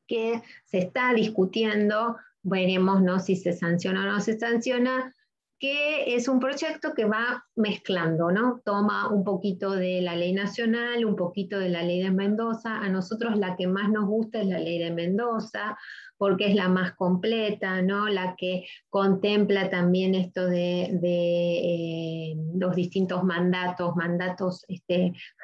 que se está discutiendo, veremos, ¿no?, si se sanciona o no se sanciona, que es un proyecto que va mezclando, ¿no? Toma un poquito de la ley nacional, un poquito de la ley de Mendoza. A nosotros la que más nos gusta es la ley de Mendoza, porque es la más completa, ¿no? La que contempla también esto de los distintos mandatos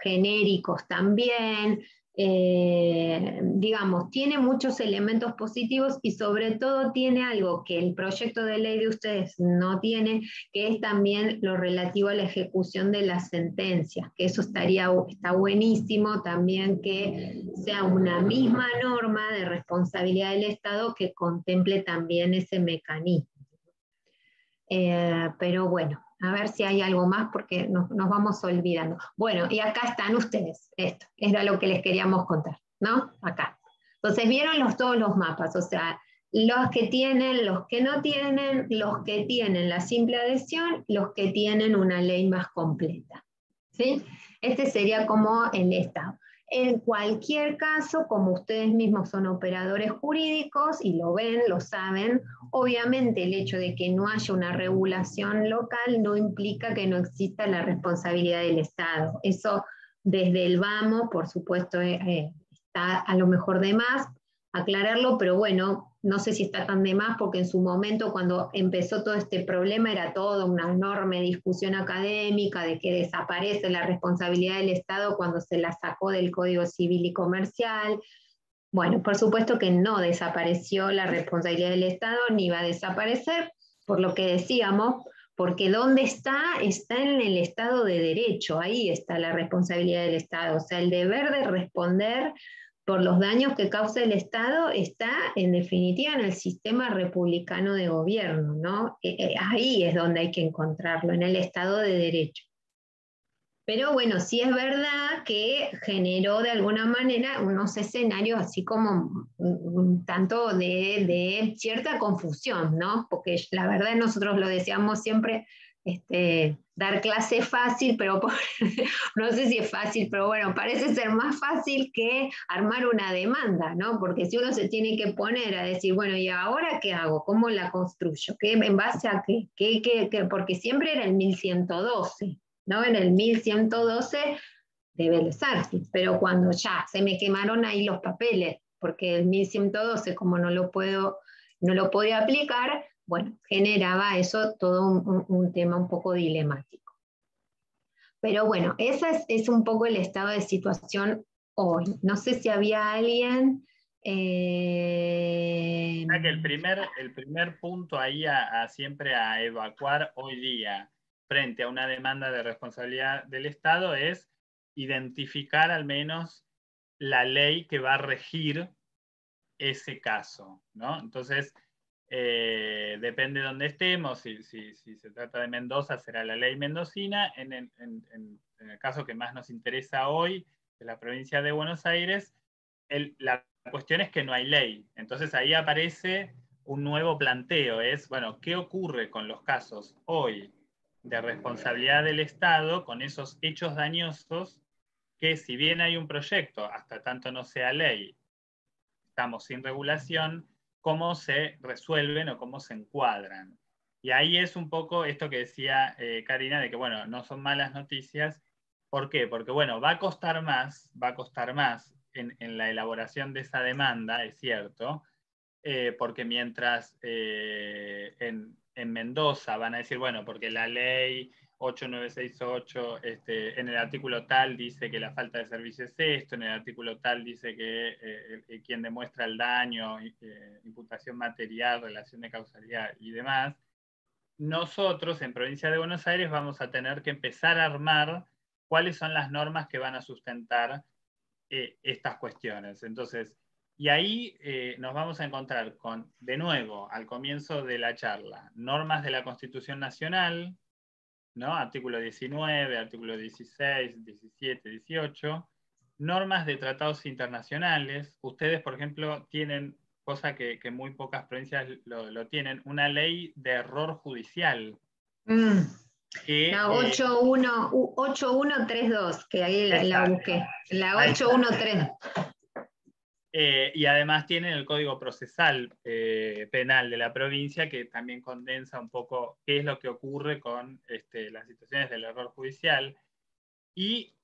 genéricos también. Digamos, tiene muchos elementos positivos y sobre todo tiene algo que el proyecto de ley de ustedes no tiene, que es también lo relativo a la ejecución de las sentencias, que eso está buenísimo también, que sea una misma norma de responsabilidad del Estado que contemple también ese mecanismo. Pero bueno, a ver si hay algo más porque nos vamos olvidando. Bueno, y acá están ustedes, esto era lo que les queríamos contar, ¿no? Acá. Entonces vieron todos los mapas, o sea, los que tienen, los que no tienen, los que tienen la simple adhesión, los que tienen una ley más completa, ¿sí? Este sería como el Estado. En cualquier caso, como ustedes mismos son operadores jurídicos y lo ven, lo saben, obviamente el hecho de que no haya una regulación local no implica que no exista la responsabilidad del Estado. Eso desde el vamos, por supuesto, está a lo mejor de más aclararlo, pero bueno, no sé si está tan de más porque en su momento cuando empezó todo este problema era toda una enorme discusión académica de que desaparece la responsabilidad del Estado cuando se la sacó del Código Civil y Comercial. Bueno, por supuesto que no desapareció la responsabilidad del Estado, ni va a desaparecer, por lo que decíamos, porque ¿dónde está? Está en el Estado de Derecho, ahí está la responsabilidad del Estado, o sea, el deber de responder por los daños que causa el Estado está, en definitiva, en el sistema republicano de gobierno, ¿no? Ahí es donde hay que encontrarlo, en el Estado de Derecho. Pero bueno, sí es verdad que generó de alguna manera unos escenarios así como un tanto de cierta confusión, ¿no? Porque la verdad nosotros lo decíamos siempre, dar clase fácil, pero no sé si es fácil, pero bueno, parece ser más fácil que armar una demanda, ¿no? Porque si uno se tiene que poner a decir, bueno, ¿y ahora qué hago? ¿Cómo la construyo? ¿Qué, en base a qué? Porque siempre era el 1112. ¿No? En el 1112 debe de ser, pero cuando ya se me quemaron ahí los papeles, porque el 1112, como no lo podía aplicar, bueno, generaba eso todo un tema un poco dilemático. Pero bueno, ese es un poco el estado de situación hoy. No sé si había alguien... que el primer punto ahí siempre a evacuar hoy día frente a una demanda de responsabilidad del Estado es identificar al menos la ley que va a regir ese caso, ¿no? Entonces, depende de dónde estemos, si se trata de Mendoza será la ley mendocina, en el caso que más nos interesa hoy, de la provincia de Buenos Aires, la cuestión es que no hay ley, entonces ahí aparece un nuevo planteo, es, bueno, ¿qué ocurre con los casos hoy de responsabilidad del Estado con esos hechos dañosos que, si bien hay un proyecto, hasta tanto no sea ley, estamos sin regulación, cómo se resuelven o cómo se encuadran. Y ahí es un poco esto que decía Karina, de que, bueno, no son malas noticias. ¿Por qué? Porque, bueno, va a costar más en la elaboración de esa demanda, es cierto, porque mientras en Mendoza van a decir, bueno, porque la ley 8968 en el artículo tal dice que la falta de servicio es esto, en el artículo tal dice que quien demuestra el daño, imputación material, relación de causalidad y demás, nosotros en Provincia de Buenos Aires vamos a tener que empezar a armar cuáles son las normas que van a sustentar estas cuestiones. Entonces, y ahí nos vamos a encontrar con, de nuevo, al comienzo de la charla, normas de la Constitución Nacional, ¿no? Artículo 19, artículo 16, 17, 18, normas de tratados internacionales. Ustedes, por ejemplo, tienen, cosa que muy pocas provincias lo tienen, una ley de error judicial. Que, la 8132, que ahí la busqué. La 8132. Y además tienen el Código Procesal Penal de la provincia, que también condensa un poco qué es lo que ocurre con las situaciones del error judicial. Y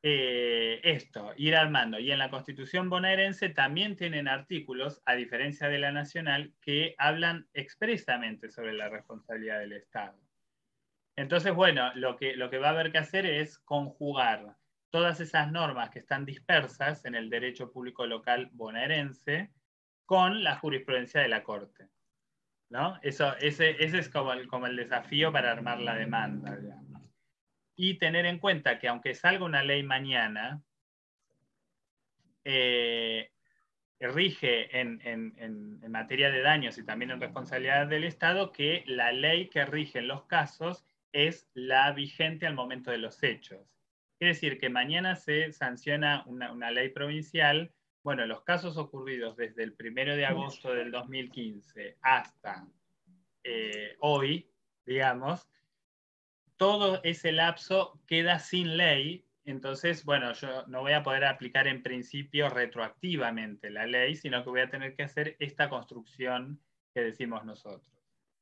ir armando. Y en la Constitución bonaerense también tienen artículos, a diferencia de la nacional, que hablan expresamente sobre la responsabilidad del Estado. Entonces, bueno, lo que va a haber que hacer es conjugar todas esas normas que están dispersas en el derecho público local bonaerense con la jurisprudencia de la Corte, ¿no? Ese es como el desafío para armar la demanda, digamos. Y tener en cuenta que aunque salga una ley mañana, rige en materia de daños y también en responsabilidad del Estado, que la ley que rige en los casos es la vigente al momento de los hechos. Quiere decir que mañana se sanciona una ley provincial. Bueno, los casos ocurridos desde el 1 de agosto del 2015 hasta hoy, digamos, todo ese lapso queda sin ley. Entonces, bueno, yo no voy a poder aplicar en principio retroactivamente la ley, sino que voy a tener que hacer esta construcción que decimos nosotros.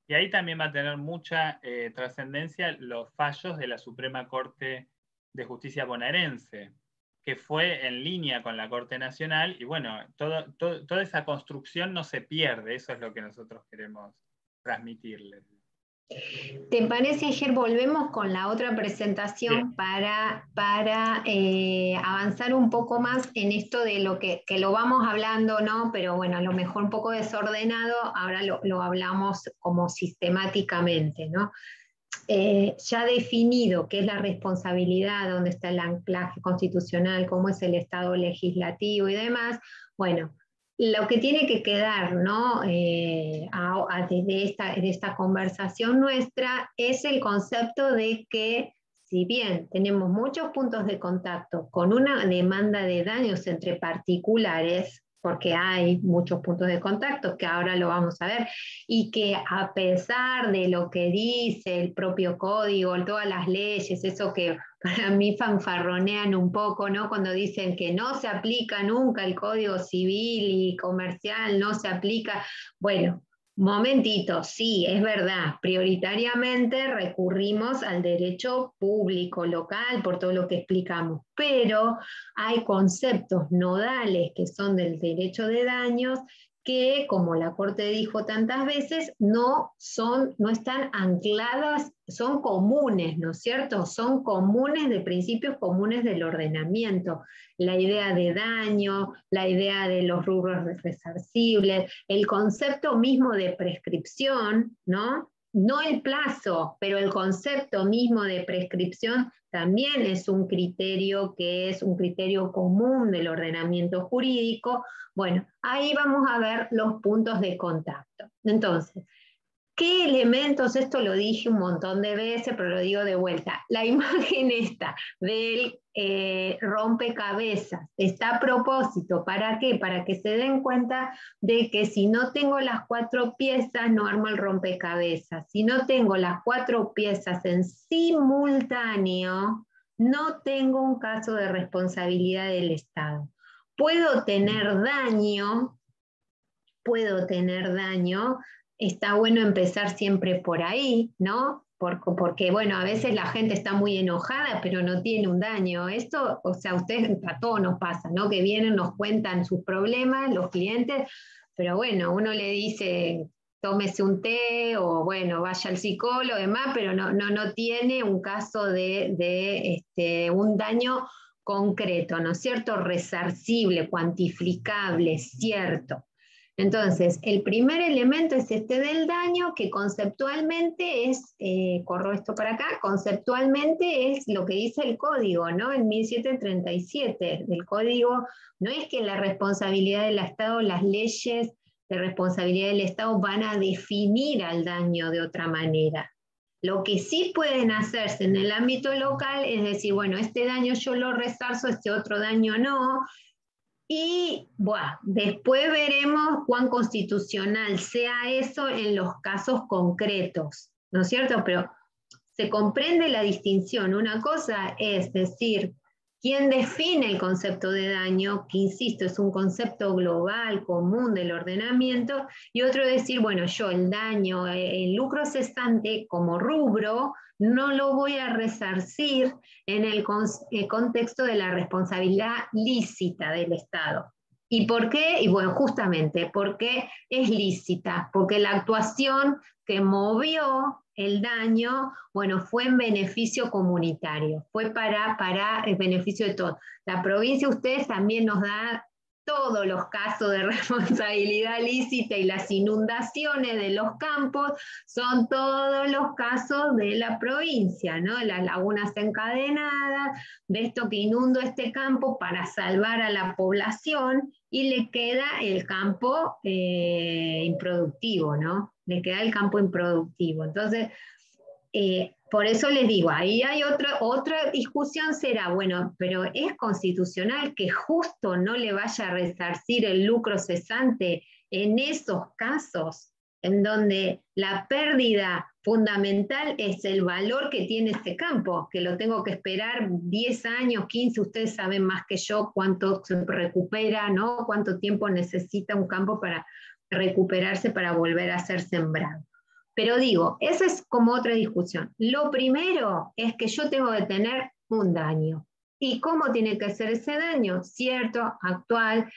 Y ahí también va a tener mucha trascendencia los fallos de la Suprema Corte de Justicia bonaerense, que fue en línea con la Corte Nacional, y bueno, toda esa construcción no se pierde, eso es lo que nosotros queremos transmitirles. ¿Te parece, ayer volvemos con la otra presentación para avanzar un poco más en esto de lo que lo vamos hablando, ¿no? Pero bueno, a lo mejor un poco desordenado, ahora lo hablamos como sistemáticamente, ¿no? Ya definido qué es la responsabilidad, dónde está el anclaje constitucional, cómo es el Estado legislativo y demás, bueno, lo que tiene que quedar, ¿no? de esta conversación nuestra es el concepto de que, si bien tenemos muchos puntos de contacto con una demanda de daños entre particulares, porque hay muchos puntos de contacto, que ahora lo vamos a ver, y que a pesar de lo que dice el propio código, todas las leyes, eso que para mí fanfarronean un poco, ¿no? Cuando dicen que no se aplica nunca el Código Civil y comercial, no se aplica, bueno, momentito, sí, es verdad, prioritariamente recurrimos al derecho público local por todo lo que explicamos, pero hay conceptos nodales que son del derecho de daños que, como la Corte dijo tantas veces, no están ancladas, son comunes, ¿no es cierto? Son comunes, de principios comunes del ordenamiento. La idea de daño, la idea de los rubros resarcibles, el concepto mismo de prescripción, ¿no? No el plazo, pero el concepto mismo de prescripción también es un criterio que es un criterio común del ordenamiento jurídico. Bueno, ahí vamos a ver los puntos de contacto. Entonces, ¿Qué elementos? Esto lo dije un montón de veces, pero lo digo de vuelta. La imagen esta del rompecabezas está a propósito. ¿Para qué? Para que se den cuenta de que si no tengo las 4 piezas, no armo el rompecabezas. Si no tengo las 4 piezas en simultáneo, no tengo un caso de responsabilidad del Estado. Puedo tener daño, está bueno empezar siempre por ahí, ¿no? Porque, bueno, a veces la gente está muy enojada, pero no tiene un daño. Esto, o sea, a todos nos pasa, ¿no? Que vienen, nos cuentan sus problemas, los clientes, pero bueno, uno le dice, tómese un té, o bueno, vaya al psicólogo, demás, pero no tiene un caso de un daño concreto, ¿no es cierto? Resarcible, cuantificable, cierto. Entonces, el primer elemento es este del daño, que conceptualmente es, corro esto para acá, conceptualmente es lo que dice el código, ¿no? En 1737 del código, no es que la responsabilidad del Estado, las leyes de responsabilidad del Estado van a definir al daño de otra manera. Lo que sí pueden hacerse en el ámbito local es decir, bueno, este daño yo lo resarzo, este otro daño no. Y bueno, después veremos cuán constitucional sea eso en los casos concretos, ¿no es cierto? Pero se comprende la distinción. Una cosa es decir, ¿quién define el concepto de daño? Que insisto, es un concepto global, común del ordenamiento, y otro decir, bueno, yo el daño, el lucro cesante como rubro, no lo voy a resarcir en el contexto de la responsabilidad lícita del Estado. ¿Y por qué? Y bueno, justamente porque es lícita, porque la actuación que movió el daño, bueno, fue en beneficio comunitario, fue para el beneficio de todos. La provincia, ustedes también nos da todos los casos de responsabilidad lícita y las inundaciones de los campos son todos los casos de la provincia, ¿no? Las lagunas encadenadas, de esto que inundo este campo para salvar a la población y le queda el campo improductivo, ¿no? Le queda el campo improductivo. Entonces, por eso les digo, ahí hay otra discusión, será, bueno, pero ¿es constitucional que justo no le vaya a resarcir el lucro cesante en esos casos en donde la pérdida fundamental es el valor que tiene este campo, que lo tengo que esperar 10 años, 15, ustedes saben más que yo cuánto se recupera, ¿no? Cuánto tiempo necesita un campo para recuperarse para volver a ser sembrado? Pero digo, esa es como otra discusión. Lo primero es que yo tengo que tener un daño. ¿Y cómo tiene que ser ese daño? Cierto, actual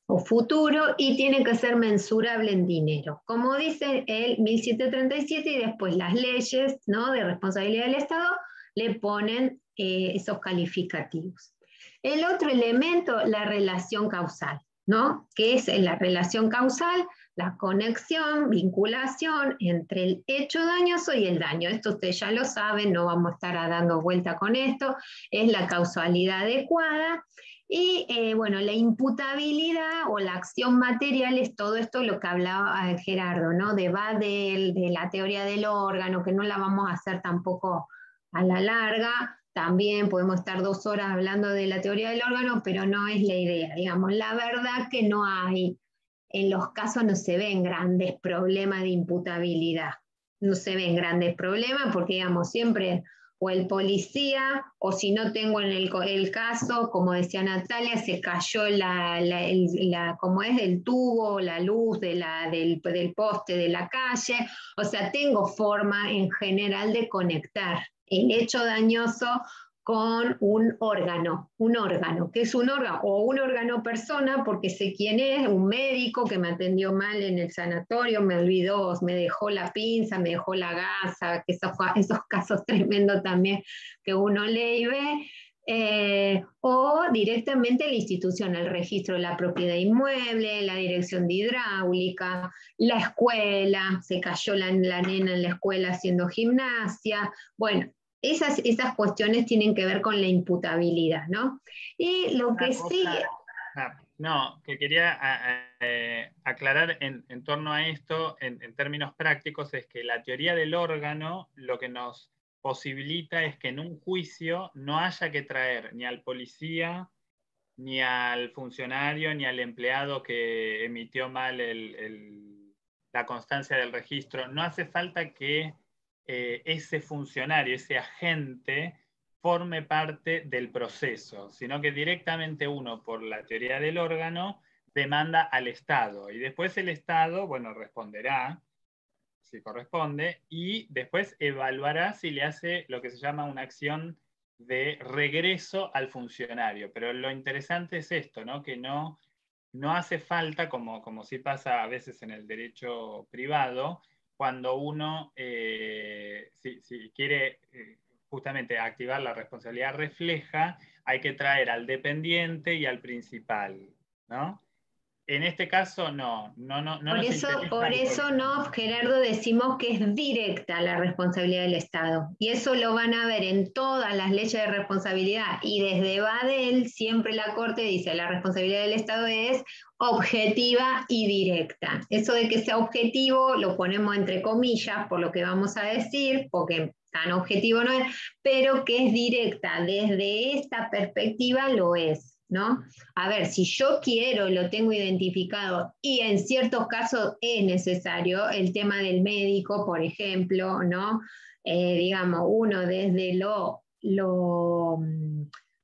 o futuro, y tiene que ser mensurable en dinero. Como dice el 1737, y después las leyes, ¿no?, de responsabilidad del Estado le ponen esos calificativos. El otro elemento, la relación causal, ¿no?, que es la relación causal, la conexión, vinculación entre el hecho dañoso y el daño. Esto ustedes ya lo saben, no vamos a estar dando vuelta con esto, es la causalidad adecuada. Y bueno, la imputabilidad o la acción material es todo esto lo que hablaba Gerardo, ¿no? De Badel, de la teoría del órgano, que no la vamos a hacer tampoco a la larga. También podemos estar 2 horas hablando de la teoría del órgano, pero no es la idea. Digamos, la verdad que no hay, en los casos no se ven grandes problemas de imputabilidad. No se ven grandes problemas porque, digamos, siempre o el policía, o si no tengo en el caso, como decía Natalia, se cayó como es el tubo, la luz del poste de la calle, o sea, tengo forma en general de conectar el hecho dañoso con un órgano, que es un órgano, o un órgano persona, porque sé quién es, un médico que me atendió mal en el sanatorio, me olvidó, me dejó la pinza, me dejó la gasa, que esos casos tremendos también que uno lee y ve, o directamente la institución, el registro de la propiedad inmueble, la dirección de hidráulica, la escuela, se cayó la nena en la escuela haciendo gimnasia, bueno, esas cuestiones tienen que ver con la imputabilidad, ¿no? Y lo que sí... No, que quería aclarar en torno a esto, en términos prácticos, es que la teoría del órgano lo que nos posibilita es que en un juicio no haya que traer ni al policía, ni al funcionario, ni al empleado que emitió mal la constancia del registro. No hace falta que ese funcionario, ese agente, forme parte del proceso, sino que directamente uno, por la teoría del órgano, demanda al Estado. Y después el Estado, bueno, responderá, si corresponde, y después evaluará si le hace lo que se llama una acción de regreso al funcionario. Pero lo interesante es esto, ¿no? Que no hace falta, como sí pasa a veces en el derecho privado, cuando uno, si quiere justamente activar la responsabilidad refleja, hay que traer al dependiente y al principal, ¿no? En este caso no Por eso no, Gerardo, decimos que es directa la responsabilidad del Estado. Y eso lo van a ver en todas las leyes de responsabilidad. Y desde Badel siempre la Corte dice la responsabilidad del Estado es objetiva y directa. Eso de que sea objetivo lo ponemos entre comillas por lo que vamos a decir, porque tan objetivo no es, pero que es directa. Desde esta perspectiva lo es, ¿no? A ver, si yo quiero, lo tengo identificado y en ciertos casos es necesario, el tema del médico, por ejemplo, ¿no? Digamos, uno desde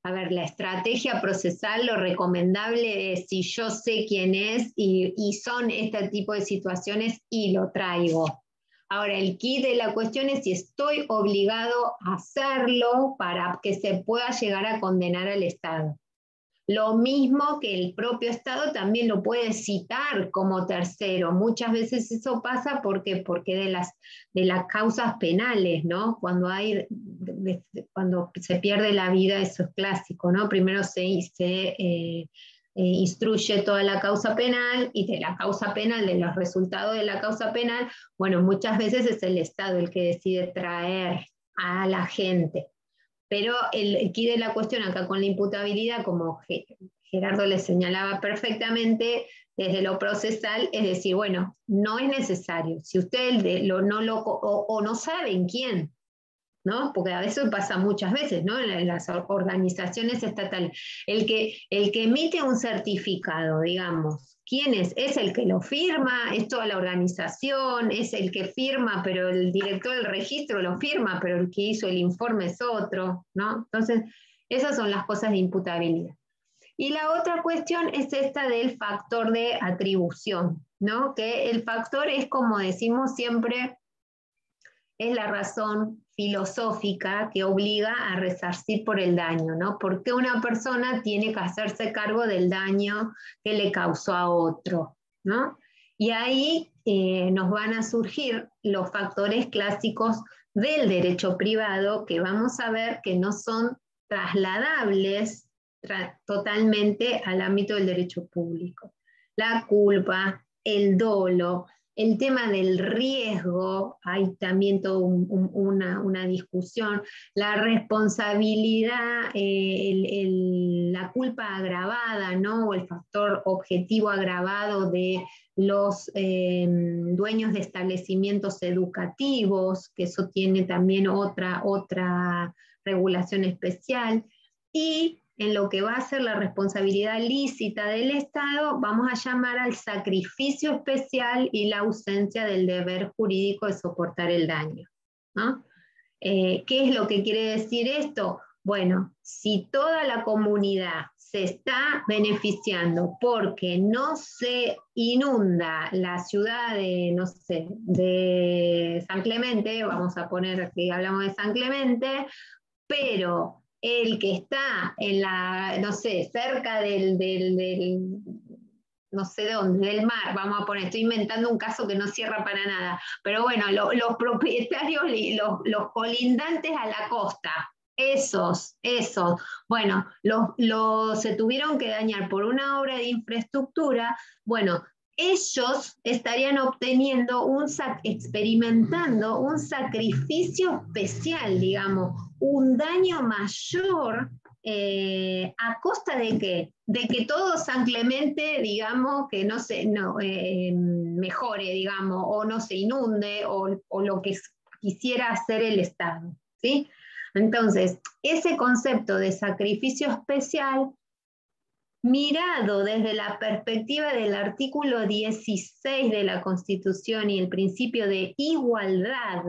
a ver, la estrategia procesal, lo recomendable es si yo sé quién es y son este tipo de situaciones y lo traigo. Ahora, el key de la cuestión es si estoy obligado a hacerlo para que se pueda llegar a condenar al Estado. Lo mismo que el propio Estado también lo puede citar como tercero. Muchas veces eso pasa porque de las causas penales, ¿no? Cuando se pierde la vida, eso es clásico, ¿no? Primero se instruye toda la causa penal y de la causa penal, de los resultados de la causa penal, bueno, muchas veces es el Estado el que decide traer a la gente. Pero el key de la cuestión acá con la imputabilidad, como Gerardo le señalaba perfectamente, desde lo procesal, es decir, bueno, no es necesario. Si usted no saben quién, ¿no? Porque a veces pasa muchas veces, ¿no? En las organizaciones estatales. El que emite un certificado, digamos, ¿quién es? ¿Es el que lo firma? ¿Es toda la organización? ¿Es el que firma, pero el director del registro lo firma, pero el que hizo el informe es otro, ¿no? Entonces, esas son las cosas de imputabilidad. Y la otra cuestión es esta del factor de atribución, ¿no? Que el factor es, como decimos siempre, es la razón filosófica que obliga a resarcir por el daño, ¿no? ¿Por qué una persona tiene que hacerse cargo del daño que le causó a otro, ¿no? Y ahí nos van a surgir los factores clásicos del derecho privado que vamos a ver que no son trasladables totalmente al ámbito del derecho público. La culpa, el dolo, el tema del riesgo, hay también toda una discusión, la responsabilidad, la culpa agravada, ¿no? O el factor objetivo agravado de los dueños de establecimientos educativos, que eso tiene también otra regulación especial, y en lo que va a ser la responsabilidad lícita del Estado, vamos a llamar al sacrificio especial y la ausencia del deber jurídico de soportar el daño, ¿no? ¿Qué es lo que quiere decir esto? Bueno, si toda la comunidad se está beneficiando porque no se inunda la ciudad de, no sé, de San Clemente, vamos a poner que hablamos de San Clemente, pero el que está en la, no sé, cerca no sé dónde, del mar, vamos a poner, estoy inventando un caso que no cierra para nada, pero bueno, los propietarios, los colindantes a la costa, esos, bueno, se tuvieron que dañar por una obra de infraestructura, bueno, ellos estarían experimentando un sacrificio especial, digamos, un daño mayor ¿a costa de qué? De que todo San Clemente, digamos, que no se mejore, digamos, o no se inunde, o lo que quisiera hacer el Estado, ¿sí? Entonces, ese concepto de sacrificio especial, mirado desde la perspectiva del artículo 16 de la Constitución y el principio de igualdad,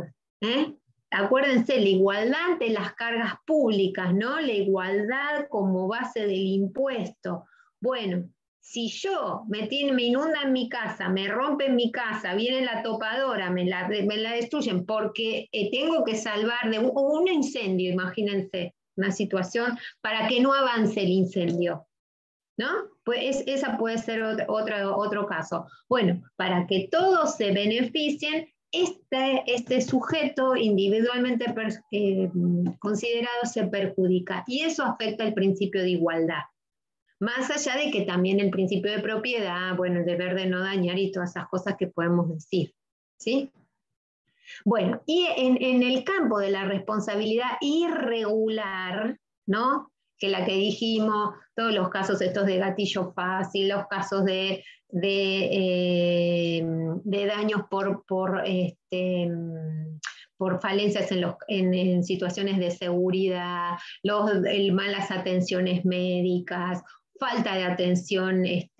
acuérdense, la igualdad ante las cargas públicas, ¿no? La igualdad como base del impuesto. Bueno, si yo me inundan mi casa, me rompen mi casa, viene la topadora, me la destruyen porque tengo que salvar de un incendio, imagínense, una situación para que no avance el incendio, ¿no? Pues esa puede ser otro caso. Bueno, para que todos se beneficien, este sujeto individualmente considerado se perjudica, y eso afecta el principio de igualdad. Más allá de que también el principio de propiedad, bueno, el deber de no dañar y todas esas cosas que podemos decir, ¿sí? Bueno, y en el campo de la responsabilidad irregular, ¿no? Que la que dijimos, todos los casos estos de gatillo fácil, los casos de daños por falencias en situaciones de seguridad, malas atenciones médicas, falta de atención de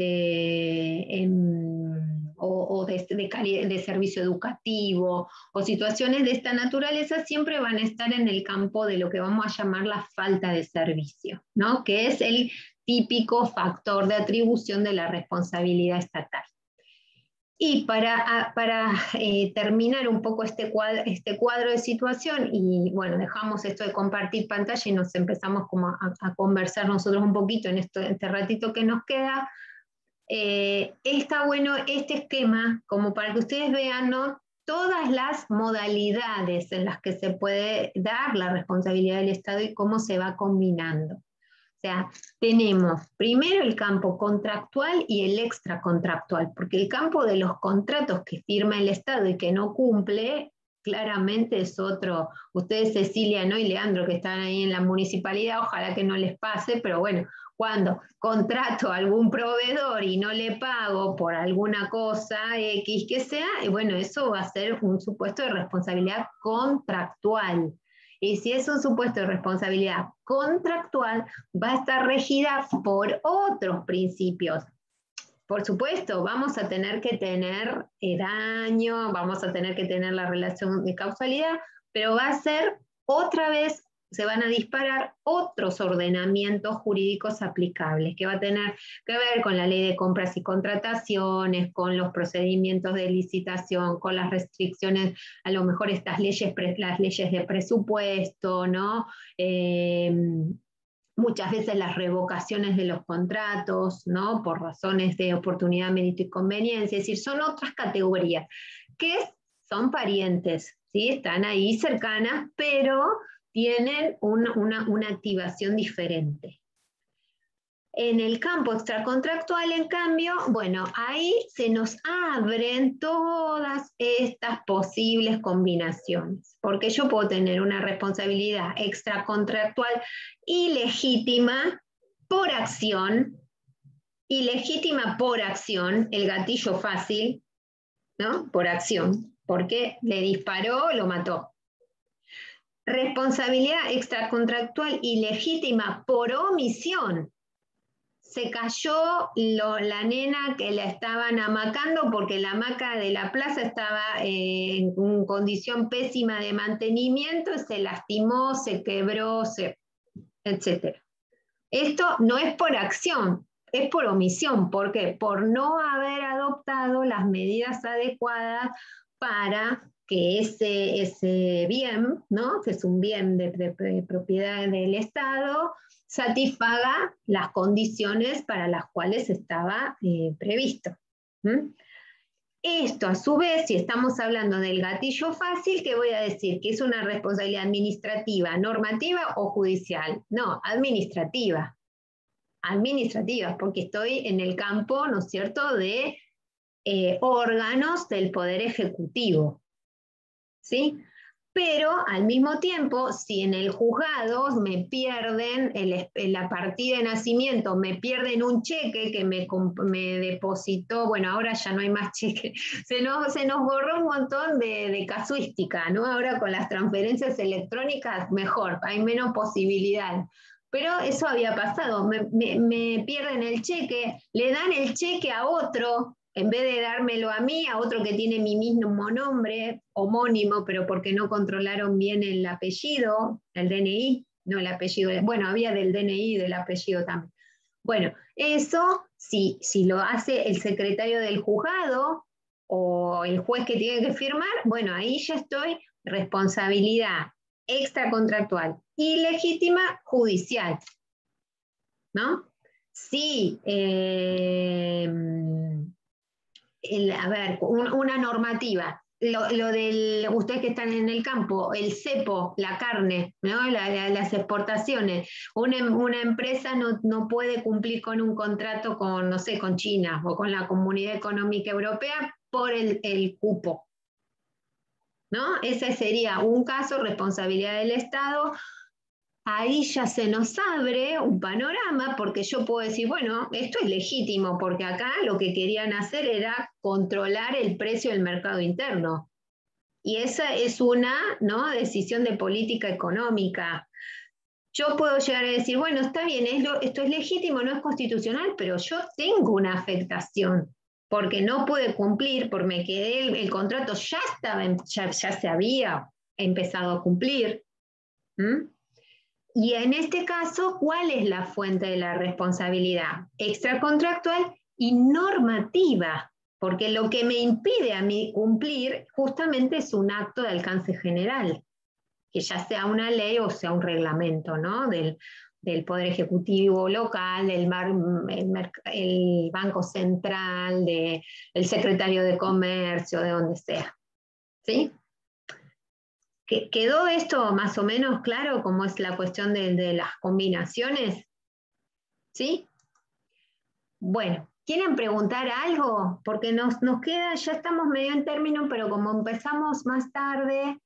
servicio educativo, o situaciones de esta naturaleza, siempre van a estar en el campo de lo que vamos a llamar la falta de servicio, ¿no? Que es el típico factor de atribución de la responsabilidad estatal. Y para terminar un poco este cuadro de situación, y bueno, dejamos esto de compartir pantalla y nos empezamos como a conversar nosotros un poquito en este ratito que nos queda. Está bueno este esquema como para que ustedes vean, ¿no?, todas las modalidades en las que se puede dar la responsabilidad del Estado y cómo se va combinando. O sea, tenemos primero el campo contractual y el extracontractual, porque el campo de los contratos que firma el Estado y que no cumple, claramente es otro. Ustedes, Cecilia, ¿no?, y Leandro, que están ahí en la municipalidad, ojalá que no les pase, pero bueno, cuando contrato a algún proveedor y no le pago por alguna cosa X que sea, bueno, eso va a ser un supuesto de responsabilidad contractual. Y si es un supuesto de responsabilidad contractual, va a estar regida por otros principios. Por supuesto, vamos a tener que tener daño, vamos a tener que tener la relación de causalidad, pero va a ser otra vez, se van a disparar otros ordenamientos jurídicos aplicables, que va a tener que ver con la ley de compras y contrataciones, con los procedimientos de licitación, con las restricciones, a lo mejor estas leyes, las leyes de presupuesto, ¿no? Muchas veces las revocaciones de los contratos, ¿no?, por razones de oportunidad, mérito y conveniencia, es decir, son otras categorías que son parientes, ¿sí? Están ahí cercanas, pero tienen una activación diferente. En el campo extracontractual, en cambio, bueno, ahí se nos abren todas estas posibles combinaciones, porque yo puedo tener una responsabilidad extracontractual ilegítima por acción, el gatillo fácil, ¿no?, por acción, porque le disparó, lo mató. Responsabilidad extracontractual ilegítima por omisión. Se cayó la nena que la estaban amacando porque la hamaca de la plaza estaba en condición pésima de mantenimiento, se lastimó, se quebró, etc. Esto no es por acción, es por omisión. ¿Por qué? Por no haber adoptado las medidas adecuadas para que ese bien, ¿no?, que es un bien de propiedad del Estado, satisfaga las condiciones para las cuales estaba previsto. Esto, a su vez, si estamos hablando del gatillo fácil, ¿qué voy a decir? ¿Que es una responsabilidad administrativa, normativa o judicial? No, administrativa. Administrativa, porque estoy en el campo, ¿no es cierto?, de órganos del Poder Ejecutivo. ¿Sí? pero al mismo tiempo, si en el juzgado me pierden la partida de nacimiento, me pierden un cheque que me depositó, bueno, ahora ya no hay más cheque, se nos borró un montón de casuística, ¿no? Ahora con las transferencias electrónicas, mejor, hay menos posibilidad. Pero eso había pasado, me pierden el cheque, le dan el cheque a otro, en vez de dármelo a mí, a otro que tiene mi mismo nombre, homónimo, pero porque no controlaron bien el apellido, el DNI, no el apellido, bueno, había del DNI y del apellido también. Bueno, eso, si lo hace el secretario del juzgado o el juez que tiene que firmar, bueno, ahí ya estoy, responsabilidad extracontractual, ilegítima judicial, ¿no? Sí, a ver, una normativa. Lo del, ustedes que están en el campo, el cepo, la carne, ¿no? Las exportaciones. Una empresa no puede cumplir con un contrato con, no sé, con China o con la Comunidad Económica Europea por el cupo, ¿no? Ese sería un caso, responsabilidad del Estado. Ahí ya se nos abre un panorama, porque yo puedo decir, bueno, esto es legítimo, porque acá lo que querían hacer era controlar el precio del mercado interno. Y esa es una, ¿no?, decisión de política económica. Yo puedo llegar a decir, bueno, está bien, esto es legítimo, no es constitucional, pero yo tengo una afectación, porque no pude cumplir, porque me quedé, el contrato ya se había empezado a cumplir. ¿Mm? Y en este caso, ¿cuál es la fuente de la responsabilidad? Extracontractual y normativa, porque lo que me impide a mí cumplir justamente es un acto de alcance general, que ya sea una ley o sea un reglamento, ¿no? Del Poder Ejecutivo local, el Banco Central, del Secretario de Comercio, de donde sea. ¿Sí? ¿Quedó esto más o menos claro cómo es la cuestión de las combinaciones? ¿Sí? Bueno, ¿quieren preguntar algo? Porque nos queda, ya estamos medio en término, pero como empezamos más tarde,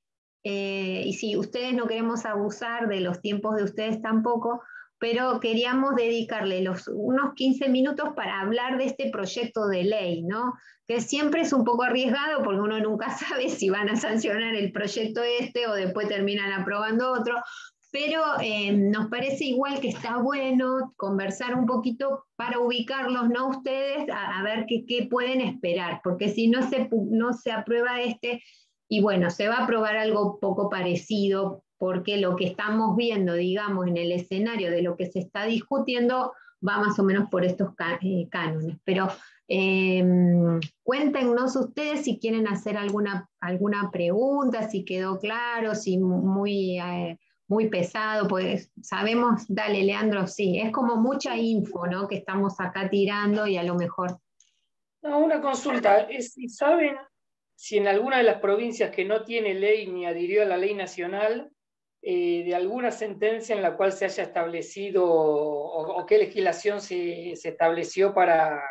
y si ustedes no queremos abusar de los tiempos de ustedes tampoco, pero queríamos dedicarle unos 15 minutos para hablar de este proyecto de ley, ¿no? Que siempre es un poco arriesgado porque uno nunca sabe si van a sancionar el proyecto o después terminan aprobando otro, pero nos parece igual que está bueno conversar un poquito para ubicarlos, ¿no? Ustedes, a ver qué pueden esperar, porque si no se aprueba y bueno, se va a aprobar algo poco parecido, porque lo que estamos viendo, digamos, en el escenario de lo que se está discutiendo va más o menos por estos cánones. Pero cuéntenos ustedes si quieren hacer alguna pregunta, si quedó claro, si muy pesado, pues sabemos, dale Leandro, sí, es como mucha info, ¿no?, que estamos acá tirando y a lo mejor... No, una consulta, ¿saben si en alguna de las provincias que no tiene ley ni adhirió a la ley nacional, de alguna sentencia en la cual se haya establecido o qué legislación se estableció para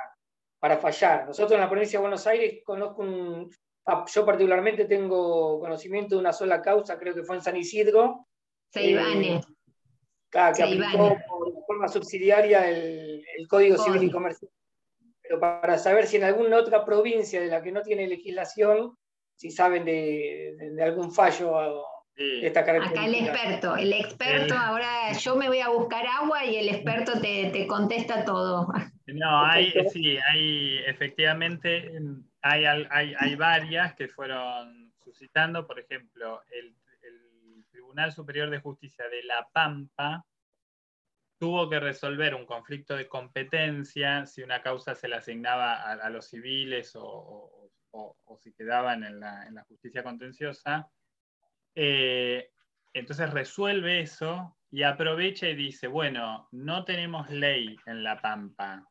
fallar? Nosotros en la provincia de Buenos Aires yo particularmente tengo conocimiento de una sola causa, creo que fue en San Isidro, Seibane. Que aplicó de forma subsidiaria el Código Civil y Comercial. Pero para saber si en alguna otra provincia de la que no tiene legislación, si saben de algún fallo de esta característica. Acá el experto, ahora yo me voy a buscar agua y el experto te contesta todo. No, efectivamente, hay varias que fueron suscitando. Por ejemplo, el Tribunal Superior de Justicia de La Pampa tuvo que resolver un conflicto de competencia, si una causa se le asignaba a los civiles o si quedaban en la justicia contenciosa. Entonces resuelve eso y aprovecha y dice, bueno, no tenemos ley en La Pampa,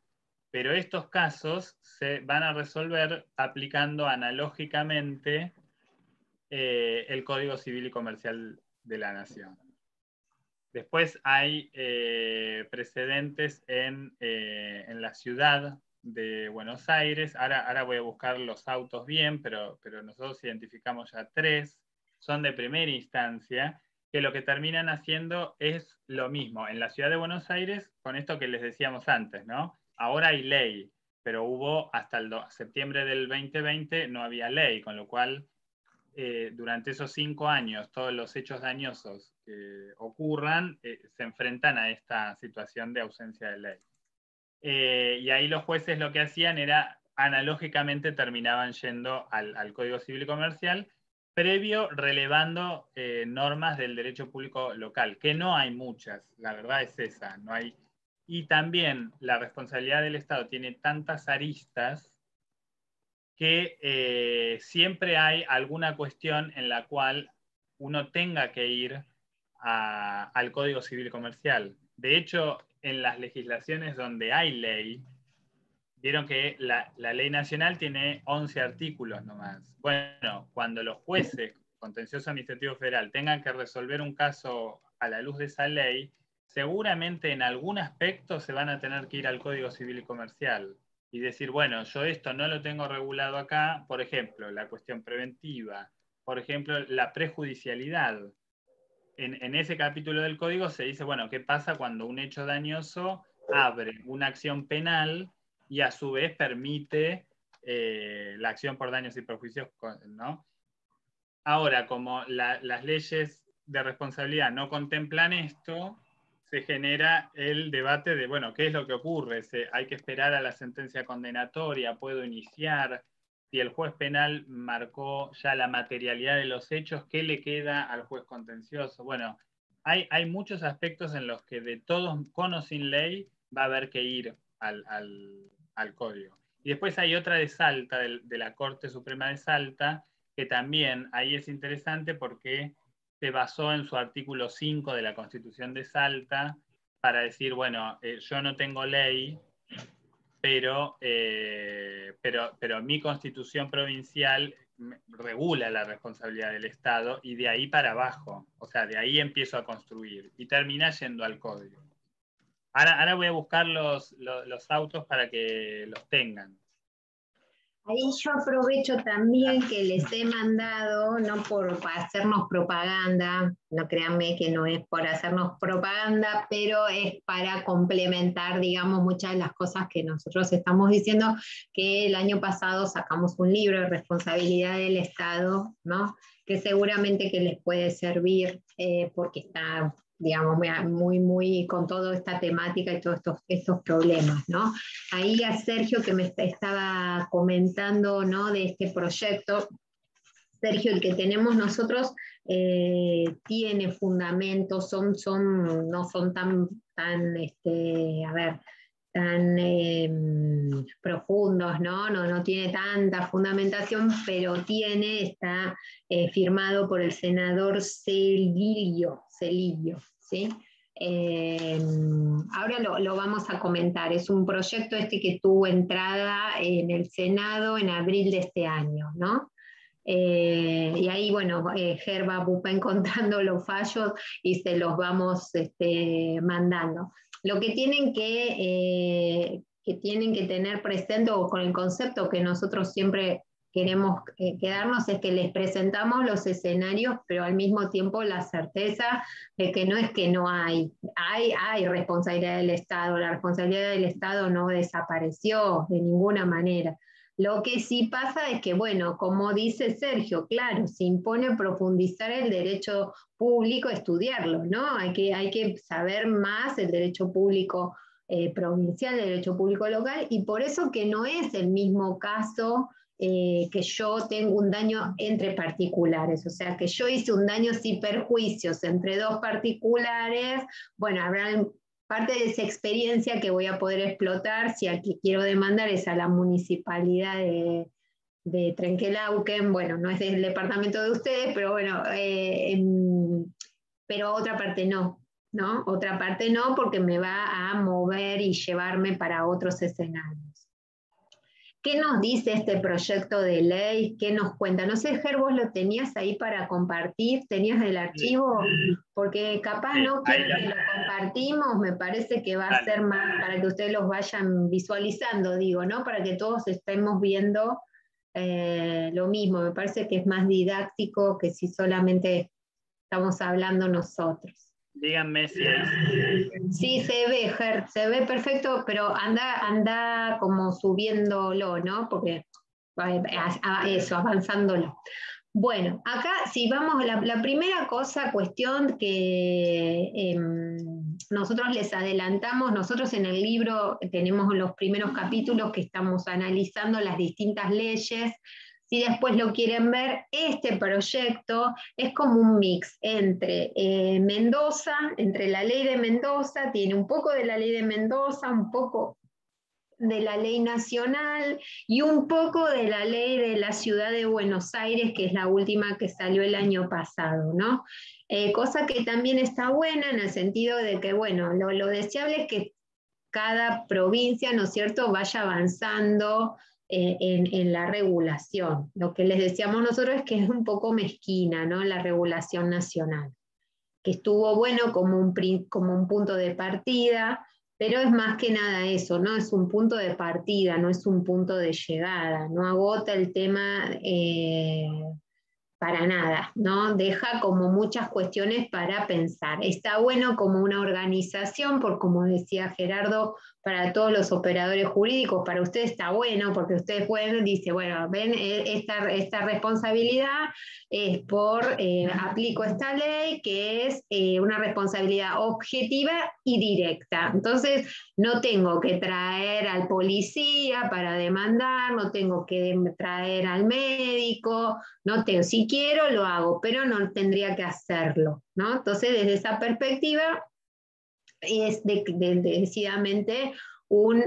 pero estos casos se van a resolver aplicando analógicamente el Código Civil y Comercial de la Nación. Después hay precedentes en la ciudad de Buenos Aires. Ahora voy a buscar los autos bien, pero nosotros identificamos ya 3. son de primera instancia, que lo que terminan haciendo es lo mismo. En la ciudad de Buenos Aires, con esto que les decíamos antes, ¿no? Ahora hay ley, pero hubo hasta el septiembre del 2020 no había ley, con lo cual durante esos 5 años todos los hechos dañosos que ocurran se enfrentan a esta situación de ausencia de ley. Y ahí los jueces lo que hacían era, analógicamente terminaban yendo al Código Civil y Comercial, previo relevando normas del derecho público local, que no hay muchas, la verdad es esa, no hay. Y también la responsabilidad del Estado tiene tantas aristas que siempre hay alguna cuestión en la cual uno tenga que ir al Código Civil y Comercial. De hecho, en las legislaciones donde hay ley, vieron que la ley nacional tiene 11 artículos nomás. Bueno, cuando los jueces contencioso administrativo federal tengan que resolver un caso a la luz de esa ley, seguramente en algún aspecto se van a tener que ir al Código Civil y Comercial y decir, bueno, yo esto no lo tengo regulado acá, por ejemplo, la cuestión preventiva, por ejemplo, la prejudicialidad. En ese capítulo del código se dice, bueno, ¿qué pasa cuando un hecho dañoso abre una acción penal y a su vez permite la acción por daños y perjuicios, ¿no? Ahora, como las leyes de responsabilidad no contemplan esto, se genera el debate de, bueno, ¿qué es lo que ocurre? ¿Hay que esperar a la sentencia condenatoria? ¿Puedo iniciar? Si el juez penal marcó ya la materialidad de los hechos, ¿qué le queda al juez contencioso? Bueno, hay muchos aspectos en los que de todos, con o sin ley, va a haber que ir al código. Y después hay otra de Salta, de la Corte Suprema de Salta, que también ahí es interesante porque se basó en su artículo 5 de la Constitución de Salta para decir, bueno, yo no tengo ley, pero mi Constitución provincial regula la responsabilidad del Estado y de ahí para abajo, o sea, de ahí empiezo a construir y termina yendo al código. Ahora voy a buscar los autos para que los tengan. Ahí yo aprovecho también que les he mandado, no para hacernos propaganda, no créanme que no es por hacernos propaganda, pero es para complementar, digamos, muchas de las cosas que nosotros estamos diciendo, que el año pasado sacamos un libro de responsabilidad del Estado, ¿no? Que seguramente que les puede servir porque está, digamos, muy con toda esta temática y todos estos problemas, ¿no? Ahí a Sergio que me estaba comentando, ¿no? De este proyecto, Sergio, el que tenemos nosotros tiene fundamentos, no son tan profundos, ¿no? No tiene tanta fundamentación, pero está firmado por el senador Celilio, ¿sí? Ahora lo vamos a comentar. Es un proyecto que tuvo entrada en el Senado en abril de este año, ¿no? Y ahí, bueno, Gerba va encontrando los fallos y se los vamos mandando. Lo que tienen que tener presente, o con el concepto que nosotros siempre queremos quedarnos, es que les presentamos los escenarios, pero al mismo tiempo la certeza de que no es que no hay responsabilidad del Estado. La responsabilidad del Estado no desapareció de ninguna manera. Lo que sí pasa es que, bueno, como dice Sergio, claro, se impone profundizar el derecho público, estudiarlo, ¿no? Hay que saber más el derecho público provincial, el derecho público local, y por eso que no es el mismo caso que yo tengo un daño entre particulares, o sea, que yo hice un daño sin perjuicios entre dos particulares, bueno, habrá parte de esa experiencia que voy a poder explotar si al que quiero demandar es a la municipalidad de Trenquelauquen, bueno, no es del departamento de ustedes, pero bueno, pero otra parte no, ¿no? Otra parte no, porque me va a mover y llevarme para otros escenarios. ¿Qué nos dice este proyecto de ley? ¿Qué nos cuenta? No sé, Ger, vos lo tenías ahí para compartir, ¿tenías el archivo? Porque capaz no quieren que lo compartimos, me parece que va a ser más para que ustedes los vayan visualizando, digo, ¿no? Para que todos estemos viendo lo mismo, me parece que es más didáctico que si solamente estamos hablando nosotros. Díganme si hay... Sí, se ve, Ger, se ve perfecto, pero anda como subiéndolo, ¿no? Porque eso, avanzándolo. Bueno, acá si vamos, la primera cuestión que nosotros les adelantamos, nosotros en el libro tenemos los primeros capítulos que estamos analizando las distintas leyes. Si después lo quieren ver, este proyecto es como un mix entre Mendoza, entre la ley de Mendoza, tiene un poco de la ley de Mendoza, un poco de la ley nacional y un poco de la ley de la ciudad de Buenos Aires, que es la última que salió el año pasado, ¿no? Cosa que también está buena en el sentido de que, bueno, lo deseable es que cada provincia, ¿no es cierto?, vaya avanzando en la regulación. Lo que les decíamos nosotros es que es un poco mezquina, ¿no?, la regulación nacional, que estuvo bueno como un punto de partida, pero es más que nada eso, ¿no? Es un punto de partida, no es un punto de llegada, no agota el tema para nada, ¿no? Deja como muchas cuestiones para pensar. Está bueno como una organización, por como decía Gerardo, para todos los operadores jurídicos, para ustedes está bueno, porque ustedes pueden, dice, bueno, ven, esta responsabilidad es aplico esta ley, que es una responsabilidad objetiva y directa. Entonces, no tengo que traer al policía para demandar, no tengo que traer al médico, no tengo, si quiero lo hago, pero no tendría que hacerlo, ¿no? Entonces, desde esa perspectiva, es decididamente un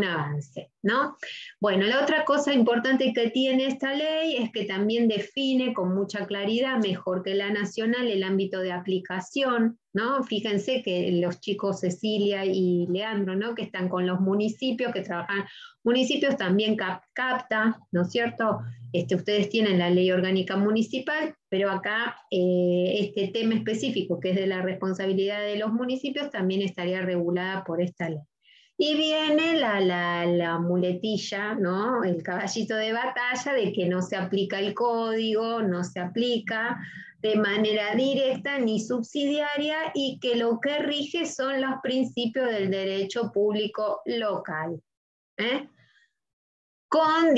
avance, ¿no? Bueno, la otra cosa importante que tiene esta ley es que también define con mucha claridad, mejor que la nacional, el ámbito de aplicación, ¿no? Fíjense que los chicos Cecilia y Leandro, ¿no?, que están con los municipios, que trabajan, municipios también capta, ¿no es cierto? Ustedes tienen la ley orgánica municipal, pero acá este tema específico, que es de la responsabilidad de los municipios, también estaría regulada por esta ley. Y viene la muletilla, ¿no?, el caballito de batalla de que no se aplica el código, no se aplica de manera directa ni subsidiaria y que lo que rige son los principios del derecho público local. Con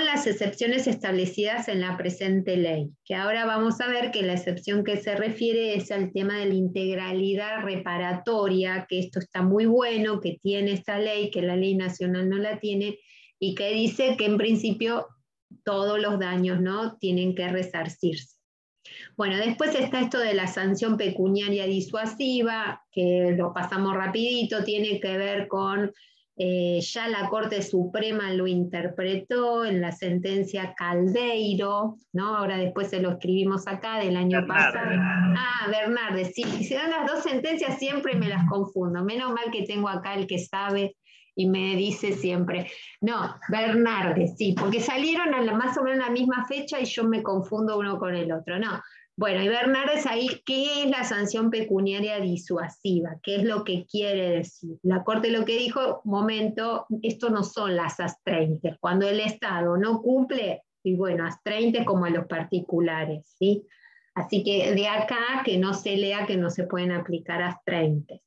las excepciones establecidas en la presente ley, que ahora vamos a ver que la excepción que se refiere es al tema de la integralidad reparatoria, que esto está muy bueno, que tiene esta ley, que la ley nacional no la tiene, y que dice que en principio todos los daños, ¿no?, tienen que resarcirse. Bueno, después está esto de la sanción pecuniaria disuasiva, que lo pasamos rapidito, tiene que ver con... ya la Corte Suprema lo interpretó en la sentencia Caldeiro, ¿no? Ahora después se lo escribimos acá del año pasado. Bernardes, sí. Si dan las dos sentencias siempre me las confundo. Menos mal que tengo acá el que sabe y me dice siempre. No, Bernardes, sí, porque salieron más o menos a la misma fecha y yo me confundo uno con el otro. No. Bueno, y Bernardes ahí, ¿qué es la sanción pecuniaria disuasiva? ¿Qué es lo que quiere decir? La Corte lo que dijo, momento, esto no son las astreintes. Cuando el Estado no cumple, y bueno, astreintes como a los particulares, ¿sí? Así que de acá que no se lea que no se pueden aplicar astreintes.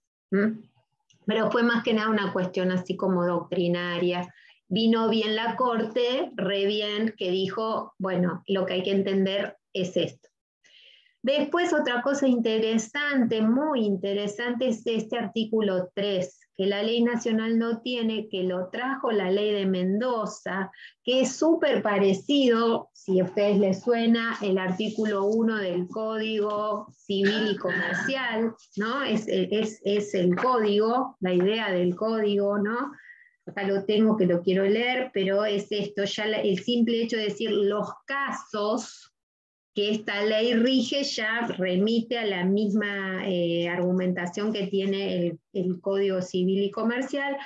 Pero fue más que nada una cuestión así como doctrinaria. Vino bien la Corte, re bien, que dijo, bueno, lo que hay que entender es esto. Después otra cosa interesante, muy interesante, es este artículo 3, que la ley nacional no tiene, que lo trajo la ley de Mendoza, que es súper parecido, si a ustedes les suena, el artículo 1 del Código Civil y Comercial, ¿no? Es el código, la idea del código, ¿no? Acá lo tengo que lo quiero leer, pero es esto, ya el simple hecho de decir los casos que esta ley rige ya remite a la misma argumentación que tiene el Código Civil y Comercial,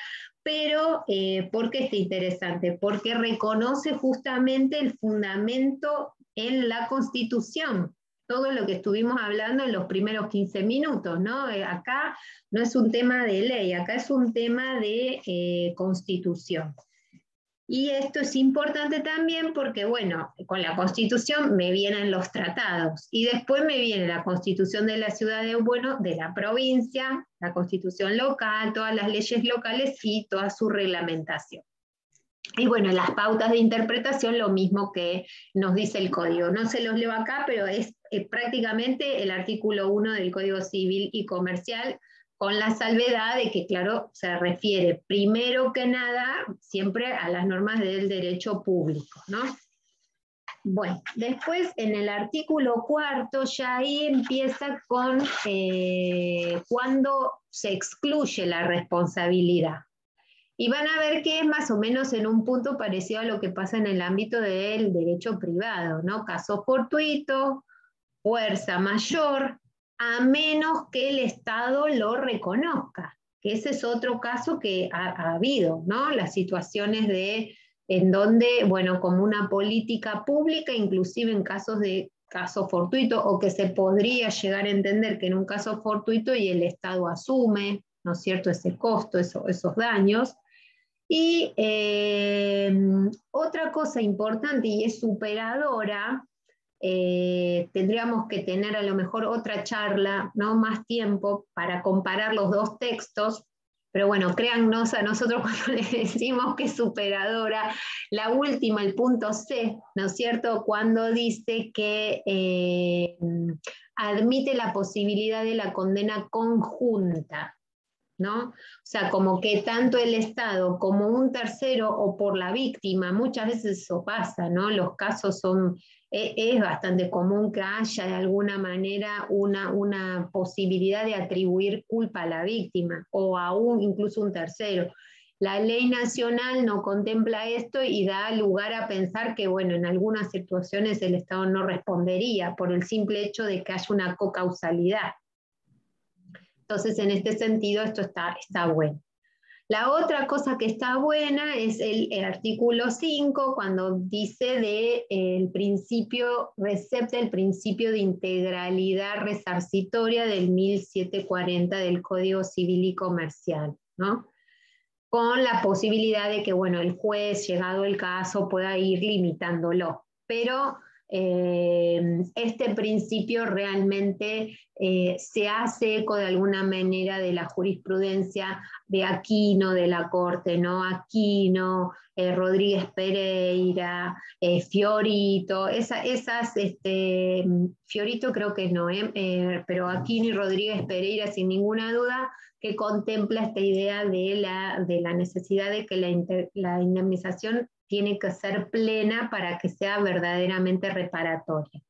pero ¿por qué está interesante? Porque reconoce justamente el fundamento en la Constitución, todo lo que estuvimos hablando en los primeros 15 minutos, ¿no? Acá no es un tema de ley, acá es un tema de Constitución. Y esto es importante también porque, bueno, con la Constitución me vienen los tratados y después me viene la Constitución de la ciudad de, bueno, de la provincia, la Constitución local, todas las leyes locales y toda su reglamentación. Y bueno, las pautas de interpretación, lo mismo que nos dice el código. No se los leo acá, pero es prácticamente el artículo 1 del Código Civil y Comercial, con la salvedad de que, claro, se refiere primero que nada siempre a las normas del derecho público, ¿no? Bueno, después en el artículo 4 ya ahí empieza con cuando se excluye la responsabilidad. Y van a ver que es más o menos en un punto parecido a lo que pasa en el ámbito del derecho privado, ¿no? Caso fortuito, fuerza mayor, a menos que el Estado lo reconozca, que ese es otro caso que ha habido, ¿no? Las situaciones en donde, bueno, como una política pública, inclusive en casos de caso fortuito, o que se podría llegar a entender que en un caso fortuito y el Estado asume, ¿no es cierto?, ese costo, esos daños. Y otra cosa importante y es superadora, tendríamos que tener a lo mejor otra charla, ¿no? Más tiempo para comparar los dos textos, pero bueno, créannos a nosotros cuando les decimos que es superadora, la última, el punto C, ¿no es cierto?, cuando dice que admite la posibilidad de la condena conjunta, ¿no? O sea, como que tanto el Estado como un tercero o por la víctima, muchas veces eso pasa, ¿no? Los casos son, es bastante común que haya de alguna manera una posibilidad de atribuir culpa a la víctima o a incluso un tercero. La ley nacional no contempla esto y da lugar a pensar que, bueno, en algunas situaciones el Estado no respondería por el simple hecho de que haya una cocausalidad. Entonces, en este sentido, esto está bueno. La otra cosa que está buena es el artículo 5, cuando dice el principio, recepta el principio de integralidad resarcitoria del 1740 del Código Civil y Comercial, ¿no? Con la posibilidad de que, bueno, el juez, llegado el caso, pueda ir limitándolo. Pero este principio realmente se hace eco de alguna manera de la jurisprudencia de Aquino, de la Corte, ¿no? Aquino, Rodríguez Pereira, Fiorito, Fiorito creo que no, pero Aquino y Rodríguez Pereira sin ninguna duda que contempla esta idea de la necesidad de que la indemnización tiene que ser plena para que sea verdaderamente reparatoria.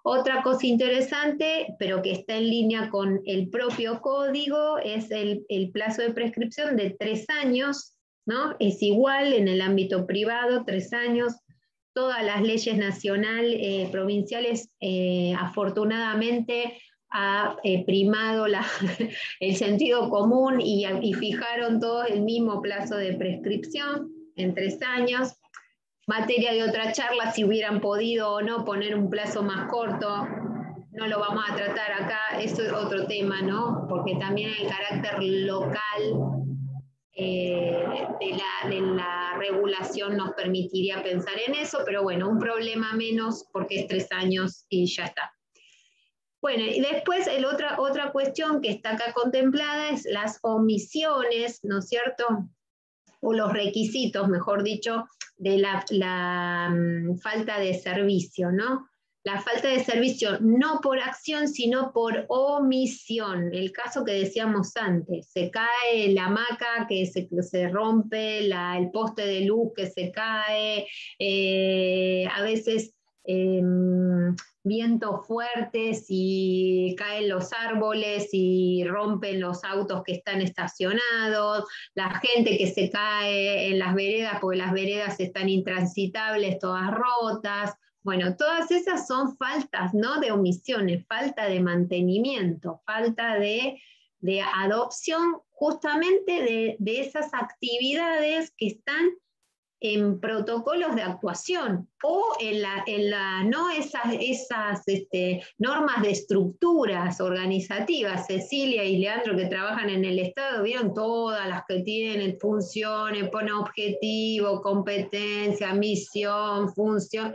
Otra cosa interesante, pero que está en línea con el propio código, es el plazo de prescripción de 3 años, ¿no? Es igual en el ámbito privado, 3 años. Todas las leyes nacionales, provinciales, afortunadamente, ha primado el sentido común y fijaron todos el mismo plazo de prescripción en 3 años. Materia de otra charla, si hubieran podido o no poner un plazo más corto, no lo vamos a tratar acá, eso es otro tema, ¿no? Porque también el carácter local de la regulación nos permitiría pensar en eso, pero bueno, un problema menos porque es 3 años y ya está. Bueno, y después otra cuestión que está acá contemplada es las omisiones, ¿no es cierto?, o los requisitos, mejor dicho, de la falta de servicio, ¿no? La falta de servicio no por acción, sino por omisión. El caso que decíamos antes, se cae la hamaca, que se rompe, el poste de luz que se cae, a veces vientos fuertes y caen los árboles y rompen los autos que están estacionados, la gente que se cae en las veredas porque las veredas están intransitables, todas rotas. Bueno, todas esas son faltas, ¿no?, de omisiones, falta de mantenimiento, falta de adopción justamente de esas actividades que están en protocolos de actuación o no esas normas de estructuras organizativas. Cecilia y Leandro, que trabajan en el Estado, vieron todas las que tienen funciones, pone objetivo, competencia, misión, función.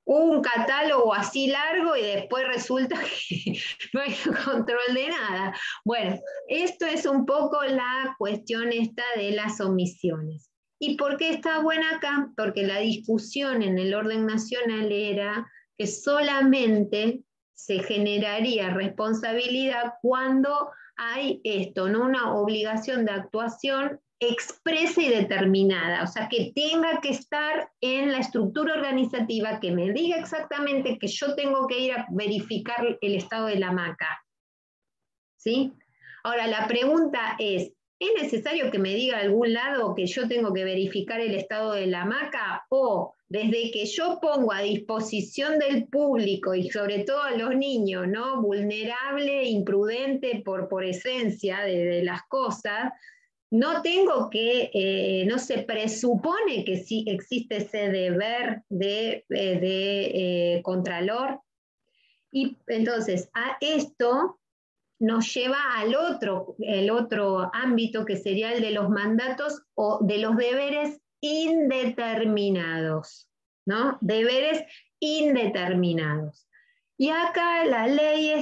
Un catálogo así largo y después resulta que no hay control de nada. Bueno, esto es un poco la cuestión esta de las omisiones. ¿Y por qué está buena acá? Porque la discusión en el orden nacional era que solamente se generaría responsabilidad cuando hay esto, ¿no? Una obligación de actuación expresa y determinada, o sea, que tenga que estar en la estructura organizativa, que me diga exactamente que yo tengo que ir a verificar el estado de la hamaca. ¿Sí? Ahora, la pregunta es necesario que me diga a algún lado que yo tengo que verificar el estado de la hamaca? O desde que yo pongo a disposición del público y sobre todo a los niños, ¿no? Vulnerable, imprudente por esencia de las cosas, no tengo que, no se presupone que sí existe ese deber de contralor. Y entonces a esto nos lleva el otro ámbito, que sería el de los mandatos o de los deberes indeterminados, ¿no? Deberes indeterminados. Y acá la ley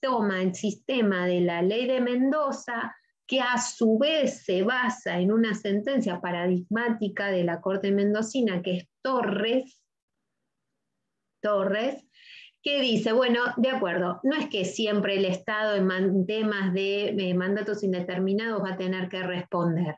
toma el sistema de la ley de Mendoza, que a su vez se basa en una sentencia paradigmática de la Corte Mendocina, que es Torres, que dice, bueno, de acuerdo, no es que siempre el Estado en temas de mandatos indeterminados va a tener que responder,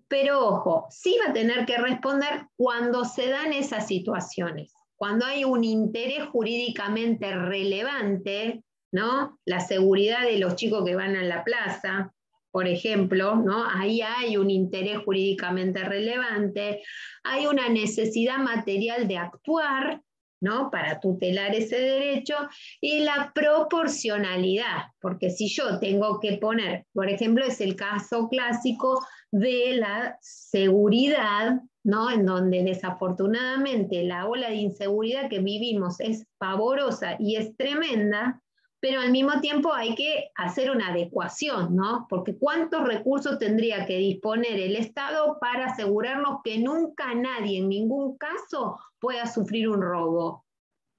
pero ojo, sí va a tener que responder cuando se dan esas situaciones, cuando hay un interés jurídicamente relevante, ¿no? La seguridad de los chicos que van a la plaza, por ejemplo, ¿no? Ahí hay un interés jurídicamente relevante, hay una necesidad material de actuar, ¿no? Para tutelar ese derecho, y la proporcionalidad, porque si yo tengo que poner, por ejemplo, es el caso clásico de la seguridad, ¿no? En donde desafortunadamente la ola de inseguridad que vivimos es pavorosa y es tremenda, pero al mismo tiempo hay que hacer una adecuación, ¿no? Porque ¿cuántos recursos tendría que disponer el Estado para asegurarnos que nunca nadie, en ningún caso, pueda sufrir un robo?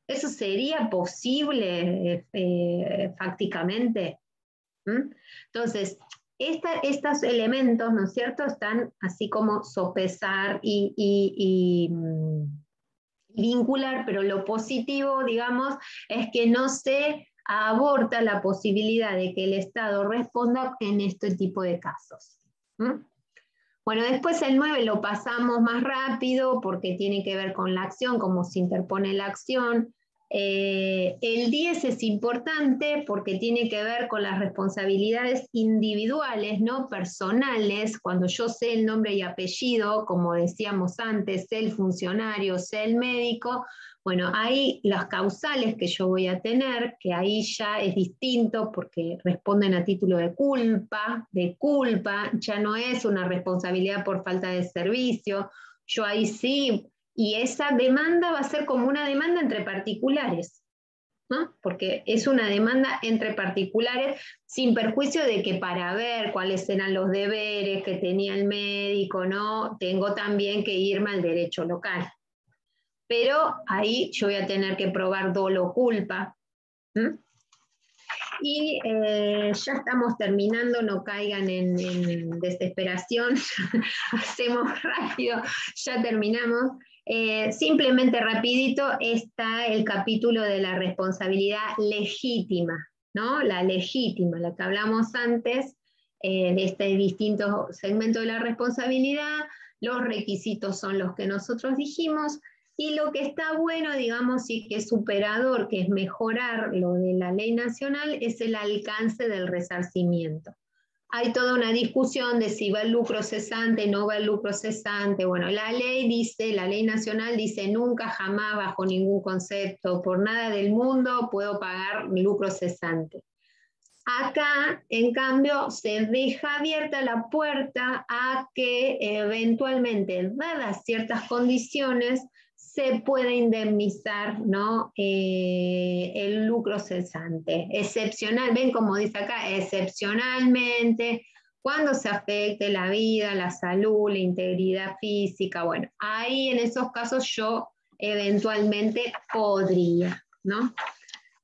¿Eso sería posible fácticamente? Entonces, estos elementos, ¿no es cierto?, están así como sopesar y vincular, pero lo positivo, digamos, es que no se aborta la posibilidad de que el Estado responda en este tipo de casos. Bueno, después el 9 lo pasamos más rápido porque tiene que ver con la acción, cómo se interpone la acción. El 10 es importante porque tiene que ver con las responsabilidades individuales, ¿no? Personales, cuando yo sé el nombre y apellido, como decíamos antes, sé el funcionario, sé el médico, bueno, ahí las causales que yo voy a tener, que ahí ya es distinto porque responden a título de culpa, ya no es una responsabilidad por falta de servicio, yo ahí sí. Y esa demanda va a ser como una demanda entre particulares, ¿no? Porque es una demanda entre particulares sin perjuicio de que para ver cuáles eran los deberes que tenía el médico, ¿no? Tengo también que irme al derecho local. Pero ahí yo voy a tener que probar dolo o culpa. Y ya estamos terminando, no caigan en desesperación, hacemos rápido, ya terminamos. Simplemente rapidito está el capítulo de la responsabilidad legítima, ¿no? La legítima, la que hablamos antes, de este distinto segmento de la responsabilidad. Los requisitos son los que nosotros dijimos, y lo que está bueno, digamos, y que es superador, que es mejorar lo de la ley nacional, es el alcance del resarcimiento. Hay toda una discusión de si va el lucro cesante, no va el lucro cesante. Bueno, la ley dice, la ley nacional dice, nunca, jamás, bajo ningún concepto, por nada del mundo puedo pagar lucro cesante. Acá, en cambio, se deja abierta la puerta a que eventualmente, dadas ciertas condiciones, se pueda indemnizar, ¿no? El lucro cesante. Excepcional, ven como dice acá, excepcionalmente, cuando se afecte la vida, la salud, la integridad física, bueno, ahí en esos casos yo eventualmente podría, ¿no?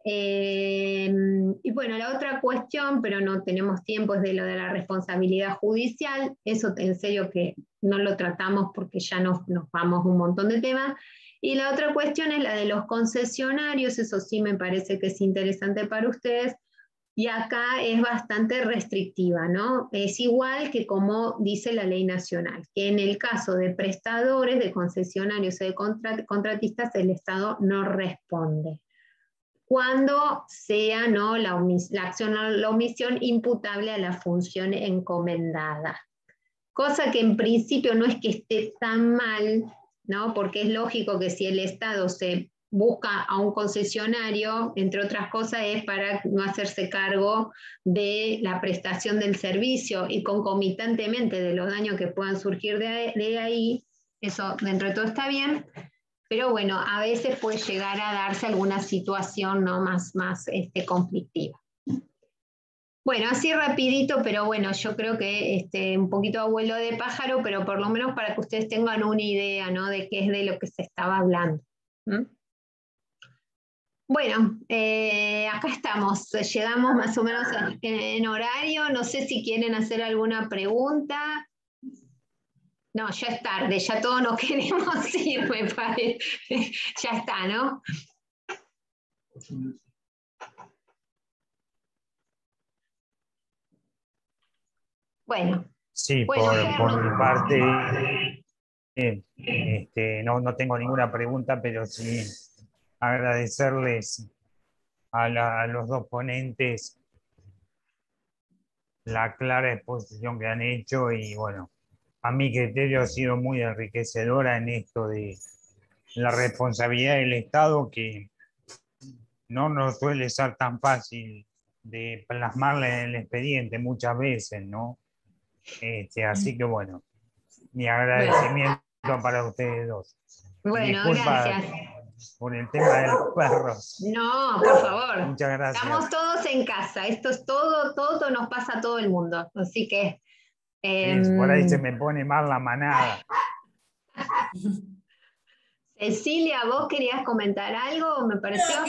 Y bueno, la otra cuestión, pero no tenemos tiempo, es de lo de la responsabilidad judicial. Eso en serio que no lo tratamos porque ya nos vamos un montón de temas. Y la otra cuestión es la de los concesionarios, eso sí me parece que es interesante para ustedes. Y acá es bastante restrictiva, ¿no? Es igual que como dice la ley nacional, que en el caso de prestadores, de concesionarios o de contratistas, el Estado no responde cuando sea, ¿no?, la acción o la omisión imputable a la función encomendada. Cosa que en principio no es que esté tan mal, ¿no?, porque es lógico que si el Estado se busca a un concesionario, entre otras cosas, es para no hacerse cargo de la prestación del servicio y concomitantemente de los daños que puedan surgir de ahí, eso dentro de todo está bien. Pero bueno, a veces puede llegar a darse alguna situación, ¿no?, más conflictiva. Bueno, así rapidito, pero bueno, yo creo que un poquito a vuelo de pájaro, pero por lo menos para que ustedes tengan una idea, ¿no?, de qué es de lo que se estaba hablando. Bueno, acá estamos, llegamos más o menos en horario, no sé si quieren hacer alguna pregunta. No, ya es tarde, ya todos nos queremos ir, me parece. Ya está, ¿no? Bueno. Sí, por mi parte, no tengo ninguna pregunta, pero sí agradecerles a los dos ponentes la clara exposición que han hecho y bueno, a mi criterio ha sido muy enriquecedora en esto de la responsabilidad del Estado, que no nos suele ser tan fácil de plasmarla en el expediente muchas veces, ¿no? Así que bueno, mi agradecimiento para ustedes dos. Bueno, disculpa gracias. Por el tema de los perros. No, por favor. Muchas gracias. Estamos todos en casa, esto es todo nos pasa a todo el mundo, así que... Por ahí se me pone mal la manada. Cecilia, ¿vos querías comentar algo? Me pareció. No,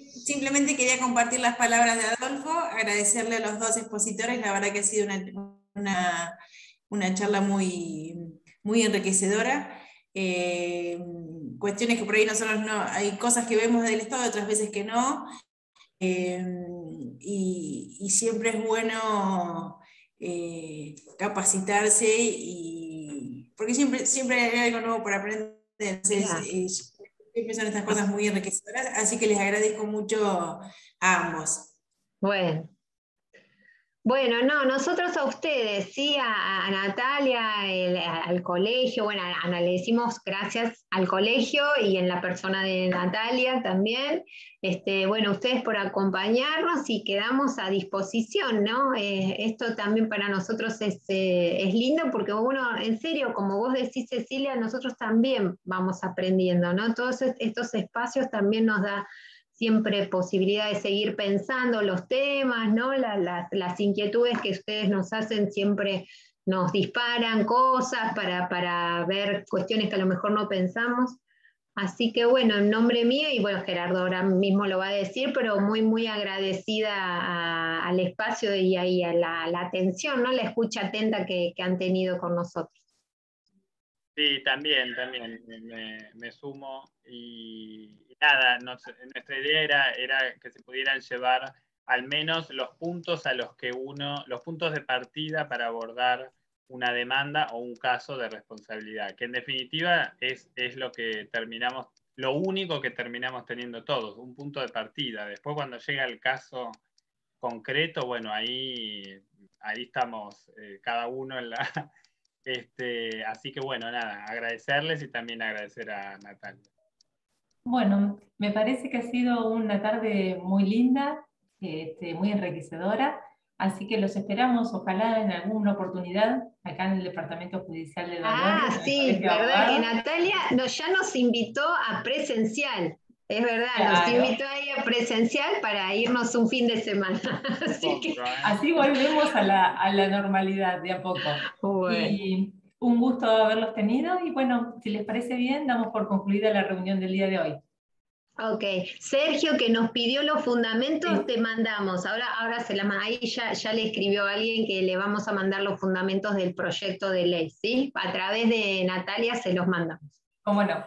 simplemente quería compartir las palabras de Adolfo, agradecerle a los dos expositores, la verdad que ha sido una charla muy, muy enriquecedora. Cuestiones que por ahí nosotros no, hay cosas que vemos del Estado, otras veces que no, y siempre es bueno capacitarse, porque siempre hay algo nuevo por aprender. Entonces, siempre son estas cosas muy enriquecedoras, así que les agradezco mucho a ambos. Bueno, no, nosotros a ustedes, sí, a Natalia, al colegio, bueno, Ana, le decimos gracias al colegio y en la persona de Natalia también. Bueno, ustedes por acompañarnos y quedamos a disposición, ¿no? Esto también para nosotros es lindo porque uno, en serio, como vos decís, Cecilia, nosotros también vamos aprendiendo, ¿no? Todos estos espacios también nos da siempre posibilidad de seguir pensando los temas, ¿no? Las inquietudes que ustedes nos hacen siempre nos disparan cosas para ver cuestiones que a lo mejor no pensamos. Así que bueno, en nombre mío, y bueno, Gerardo ahora mismo lo va a decir, pero muy, muy agradecida al espacio y ahí a la atención, ¿no? La escucha atenta que han tenido con nosotros. Sí, también me sumo y nada, nuestra idea era que se pudieran llevar al menos los puntos los puntos de partida para abordar una demanda o un caso de responsabilidad, que en definitiva es lo único que terminamos teniendo todos, un punto de partida. Después cuando llega el caso concreto, bueno, ahí estamos cada uno en la... así que bueno, nada, agradecerles y también agradecer a Natalia. Bueno, me parece que ha sido una tarde muy linda. muy enriquecedora. Así que los esperamos, ojalá en alguna oportunidad, acá en el Departamento Judicial de Dolores. Sí, verdad que Natalia ya nos invitó a presencial. Es verdad, claro. Nos invitó ahí a presencial para irnos un fin de semana. Así volvemos a la normalidad de a poco. Bueno. Y un gusto haberlos tenido y bueno, si les parece bien, damos por concluida la reunión del día de hoy. Ok, Sergio que nos pidió los fundamentos, sí. Te mandamos, ahora ahí ya le escribió a alguien que le vamos a mandar los fundamentos del proyecto de ley, ¿sí? A través de Natalia se los mandamos. ¿Cómo no?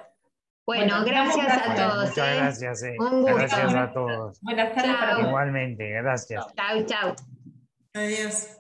Bueno, gracias a todos. Muchas gracias. Un gusto. Gracias a todos. Buenas tardes. Igualmente, gracias. Chau, chau. Adiós.